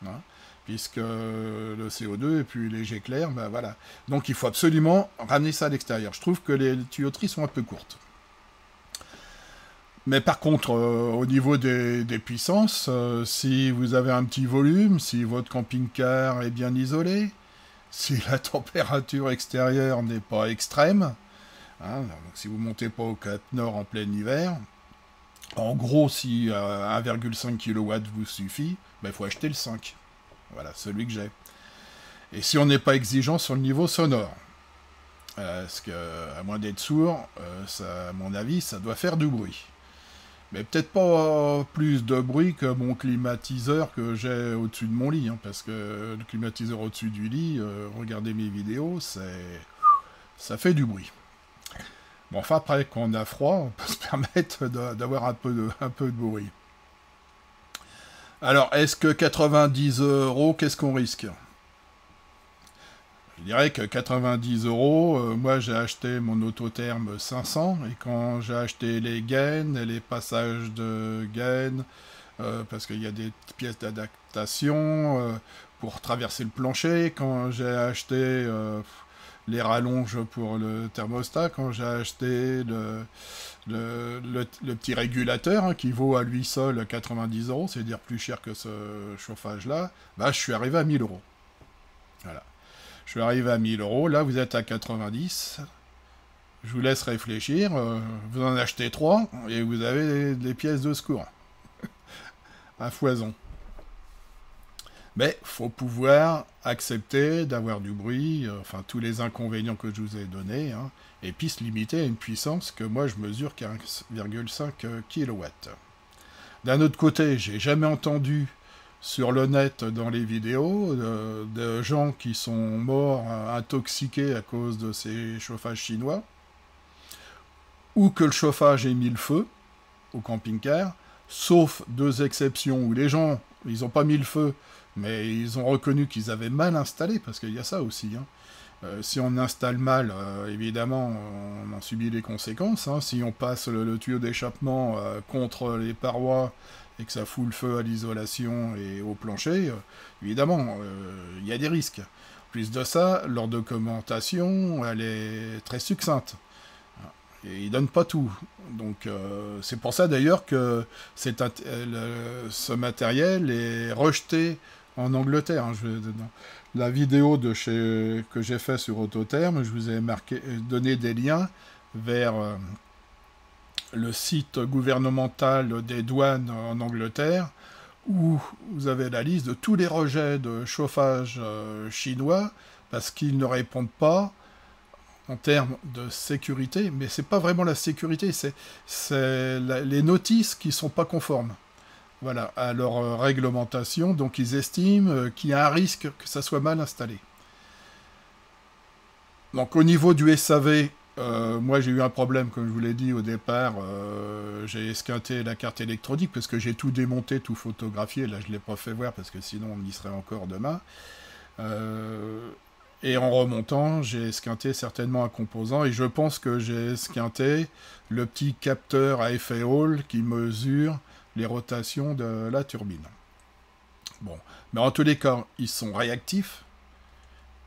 Hein, puisque le CO2 et puis les jets clairs, voilà. Donc il faut absolument ramener ça à l'extérieur. Je trouve que les tuyauteries sont un peu courtes. Mais par contre, au niveau des puissances, si vous avez un petit volume, si votre camping-car est bien isolé, si la température extérieure n'est pas extrême, Hein, donc si vous montez pas au Cap Nord en plein hiver, en gros, si 1,5 kW vous suffit, il faut acheter le 5. Voilà, celui que j'ai. Et si on n'est pas exigeant sur le niveau sonore, parce que, à moins d'être sourd, ça, à mon avis, ça doit faire du bruit. Mais peut-être pas plus de bruit que mon climatiseur que j'ai au-dessus de mon lit, hein, parce que le climatiseur au-dessus du lit, regardez mes vidéos, ça fait du bruit. Bon, enfin, après, quand on a froid, on peut se permettre d'avoir un peu de bruit. Alors, est-ce que 90 €, qu'est-ce qu'on risque? Je dirais que 90 €, moi j'ai acheté mon Autotherm 500, et quand j'ai acheté les gaines et les passages de gaines, parce qu'il y a des pièces d'adaptation pour traverser le plancher, quand j'ai acheté les rallonges pour le thermostat, quand j'ai acheté le petit régulateur, hein, qui vaut à lui seul 90 €, c'est-à-dire plus cher que ce chauffage-là, bah, je suis arrivé à 1000 €. Voilà. Je suis arrivé à 1000 €, là vous êtes à 90. Je vous laisse réfléchir, vous en achetez 3 et vous avez des pièces de secours. À foison. Mais faut pouvoir accepter d'avoir du bruit, enfin tous les inconvénients que je vous ai donnés, hein, et puis se limiter à une puissance que moi je mesure 15,5 kW. D'un autre côté, j'ai jamais entendu sur le net, dans les vidéos, de gens qui sont morts intoxiqués à cause de ces chauffages chinois, ou que le chauffage ait mis le feu au camping-car, sauf 2 exceptions où les gens, ils n'ont pas mis le feu, mais ils ont reconnu qu'ils avaient mal installé, parce qu'il y a ça aussi, hein. Si on installe mal, évidemment, on en subit les conséquences, hein. Si on passe le tuyau d'échappement contre les parois et que ça fout le feu à l'isolation et au plancher, évidemment, il y a des risques. En plus de ça, leur documentation, elle est très succincte. Et ils ne donnent pas tout. Donc, c'est pour ça d'ailleurs que ce matériel est rejeté en Angleterre. Hein. Dans la vidéo que j'ai fait sur Autotherm, je vous ai donné des liens vers le site gouvernemental des douanes en Angleterre, où vous avez la liste de tous les rejets de chauffage chinois, parce qu'ils ne répondent pas en termes de sécurité, mais c'est pas vraiment la sécurité, c'est les notices qui sont pas conformes. Voilà, à leur réglementation, donc ils estiment qu'il y a un risque que ça soit mal installé. Donc au niveau du SAV, moi j'ai eu un problème, comme je vous l'ai dit au départ, j'ai esquinté la carte électronique, parce que j'ai tout démonté, tout photographié, là je ne l'ai pas fait voir, parce que sinon on y serait encore demain. Et en remontant, j'ai esquinté certainement un composant, et je pense que j'ai esquinté le petit capteur à effet Hall qui mesure les rotations de la turbine. Bon, mais en tous les cas, ils sont réactifs,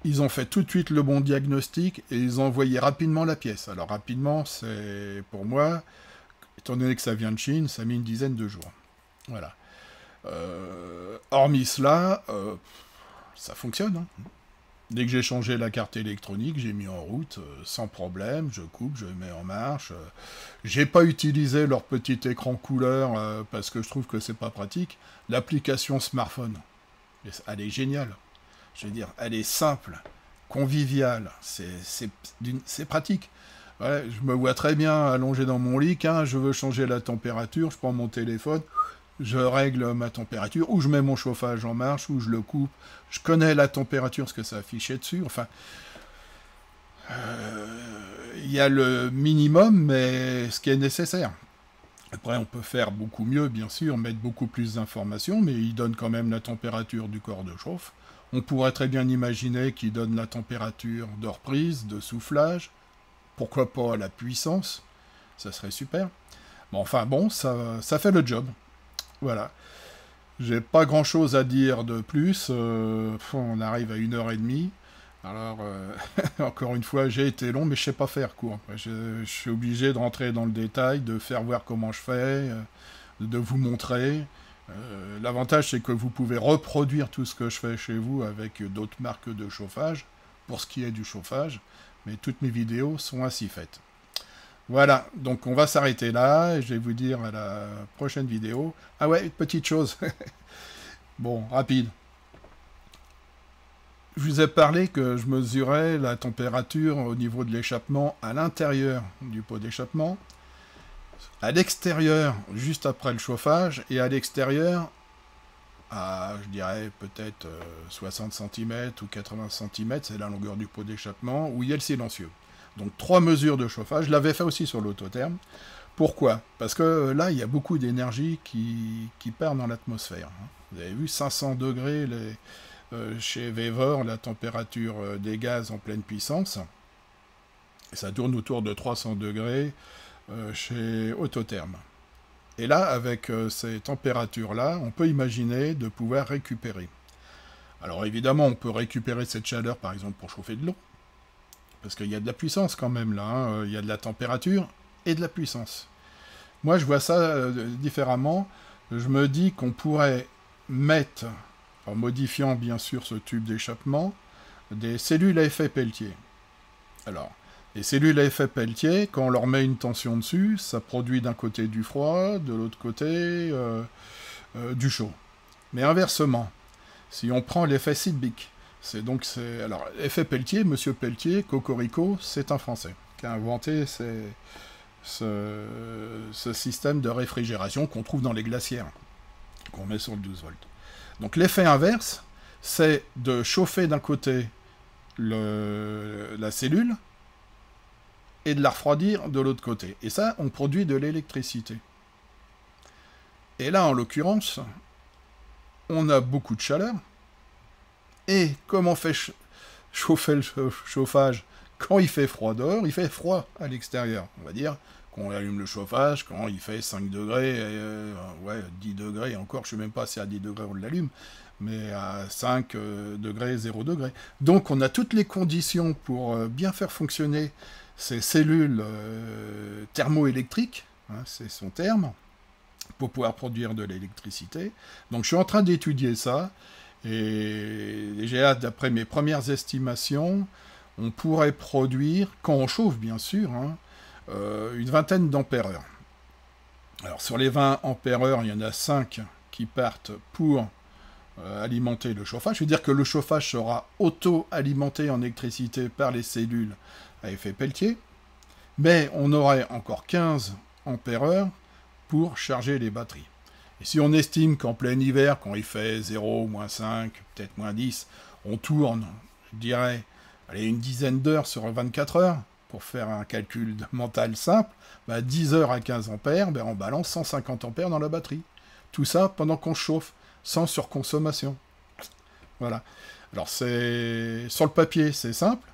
ils ont fait tout de suite le bon diagnostic, et ils ont envoyé rapidement la pièce. Alors rapidement, c'est pour moi, étant donné que ça vient de Chine, ça a mis une dizaine de jours. Voilà. Hormis cela, ça fonctionne, hein. Dès que j'ai changé la carte électronique, j'ai mis en route, sans problème, je coupe, je mets en marche. J'ai pas utilisé leur petit écran couleur, parce que je trouve que c'est pas pratique. L'application smartphone, elle est géniale. Je veux dire, elle est simple, conviviale, c'est pratique. Ouais, je me vois très bien allongé dans mon lit, quand je veux changer la température, je prends mon téléphone, je règle ma température, ou je mets mon chauffage en marche, ou je le coupe. Je connais la température, ce que ça affichait dessus. Enfin, il y a le minimum, mais ce qui est nécessaire. Après, on peut faire beaucoup mieux, bien sûr, mettre beaucoup plus d'informations, mais il donne quand même la température du corps de chauffe. On pourrait très bien imaginer qu'il donne la température de reprise, de soufflage. Pourquoi pas la puissance? Ça serait super. Bon, enfin bon, ça fait le job. Voilà. J'ai pas grand chose à dire de plus. On arrive à 1h30. Alors, encore une fois, j'ai été long, mais je sais pas faire court. Je suis obligé de rentrer dans le détail, de faire voir comment je fais, de vous montrer. L'avantage, c'est que vous pouvez reproduire tout ce que je fais chez vous avec d'autres marques de chauffage, pour ce qui est du chauffage, mais toutes mes vidéos sont ainsi faites. Voilà, donc on va s'arrêter là, et je vais vous dire à la prochaine vidéo. Ah ouais, une petite chose. Bon, rapide. Je vous ai parlé que je mesurais la température au niveau de l'échappement à l'intérieur du pot d'échappement, à l'extérieur, juste après le chauffage, et à l'extérieur, à, je dirais, peut-être 60 cm ou 80 cm, c'est la longueur du pot d'échappement, où il y a le silencieux. Donc 3 mesures de chauffage. Je l'avais fait aussi sur l'autotherme. Pourquoi? Parce que là, il y a beaucoup d'énergie qui perd dans l'atmosphère. Vous avez vu, 500 degrés chez Vevor, la température des gaz en pleine puissance. Et ça tourne autour de 300 degrés chez Autotherme. Et là, avec ces températures-là, on peut imaginer de pouvoir récupérer. Alors évidemment, on peut récupérer cette chaleur, par exemple, pour chauffer de l'eau. Parce qu'il y a de la puissance quand même là, hein. Il y a de la température et de la puissance. Moi, je vois ça différemment. Je me dis qu'on pourrait mettre, en modifiant bien sûr ce tube d'échappement, des cellules à effet Peltier. Alors, les cellules à effet Peltier, quand on leur met une tension dessus, ça produit d'un côté du froid, de l'autre côté du chaud. Mais inversement, si on prend l'effet Sidbik, alors, effet Peltier, Monsieur Peltier, Cocorico, c'est un Français qui a inventé ce système de réfrigération qu'on trouve dans les glacières, qu'on met sur le 12 volts. Donc l'effet inverse, c'est de chauffer d'un côté la cellule et de la refroidir de l'autre côté. Et ça, on produit de l'électricité. Et là, en l'occurrence, on a beaucoup de chaleur. Et comme on fait chauffer le chauffage quand il fait froid dehors, il fait froid à l'extérieur. On va dire qu'on allume le chauffage quand il fait 5 degrés, 10 degrés, encore, je ne sais même pas si à 10 degrés on l'allume, mais à 5 degrés, 0 degrés. Donc on a toutes les conditions pour bien faire fonctionner ces cellules thermoélectriques, hein, c'est son terme, pour pouvoir produire de l'électricité. Donc je suis en train d'étudier ça, et j'ai hâte, d'après mes premières estimations, on pourrait produire, quand on chauffe bien sûr, hein, une vingtaine d'ampères-heure. Alors sur les 20 ampères-heure, il y en a 5 qui partent pour alimenter le chauffage. Je veux dire que le chauffage sera auto-alimenté en électricité par les cellules à effet Peltier, mais on aurait encore 15 ampères-heure pour charger les batteries. Et si on estime qu'en plein hiver, quand il fait 0, moins 5, peut-être moins 10, on tourne, je dirais, une dizaine d'heures sur 24 heures, pour faire un calcul mental simple, 10 heures à 15 ampères, on balance 150 ampères dans la batterie. Tout ça pendant qu'on chauffe, sans surconsommation. Voilà. Alors sur le papier, c'est simple.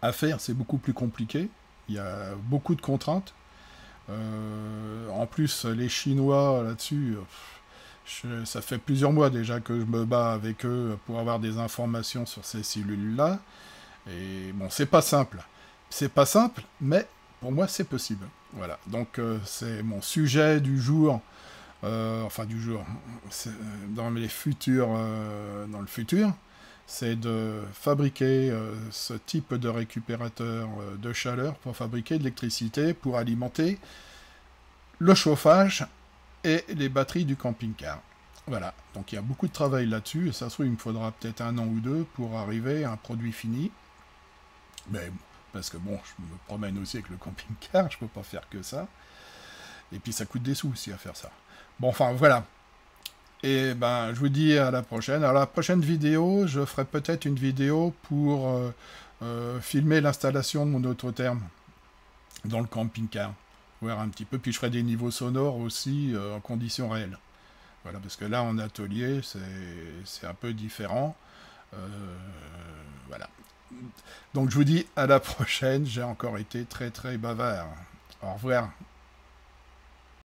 À faire, c'est beaucoup plus compliqué. Il y a beaucoup de contraintes. En plus, les Chinois, là-dessus, ça fait plusieurs mois déjà que je me bats avec eux pour avoir des informations sur ces cellules-là. Et bon, c'est pas simple. C'est pas simple, mais pour moi, c'est possible. Voilà. Donc, c'est mon sujet du jour. Dans le futur, c'est de fabriquer ce type de récupérateur de chaleur pour fabriquer de l'électricité pour alimenter le chauffage et les batteries du camping-car. Voilà, donc il y a beaucoup de travail là-dessus, et ça se trouve, il me faudra peut-être 1 an ou 2 pour arriver à un produit fini. Mais parce que bon, je me promène aussi avec le camping-car, je peux pas faire que ça. Et puis ça coûte des sous aussi à faire ça. Bon, enfin, voilà. Et je vous dis à la prochaine. Alors, la prochaine vidéo, je ferai peut-être une vidéo pour filmer l'installation de mon autotherme dans le camping-car. Voir un petit peu. Puis je ferai des niveaux sonores aussi en conditions réelles. Voilà, parce que là, en atelier, c'est un peu différent. Voilà. Donc, je vous dis à la prochaine. J'ai encore été très, très bavard. Au revoir.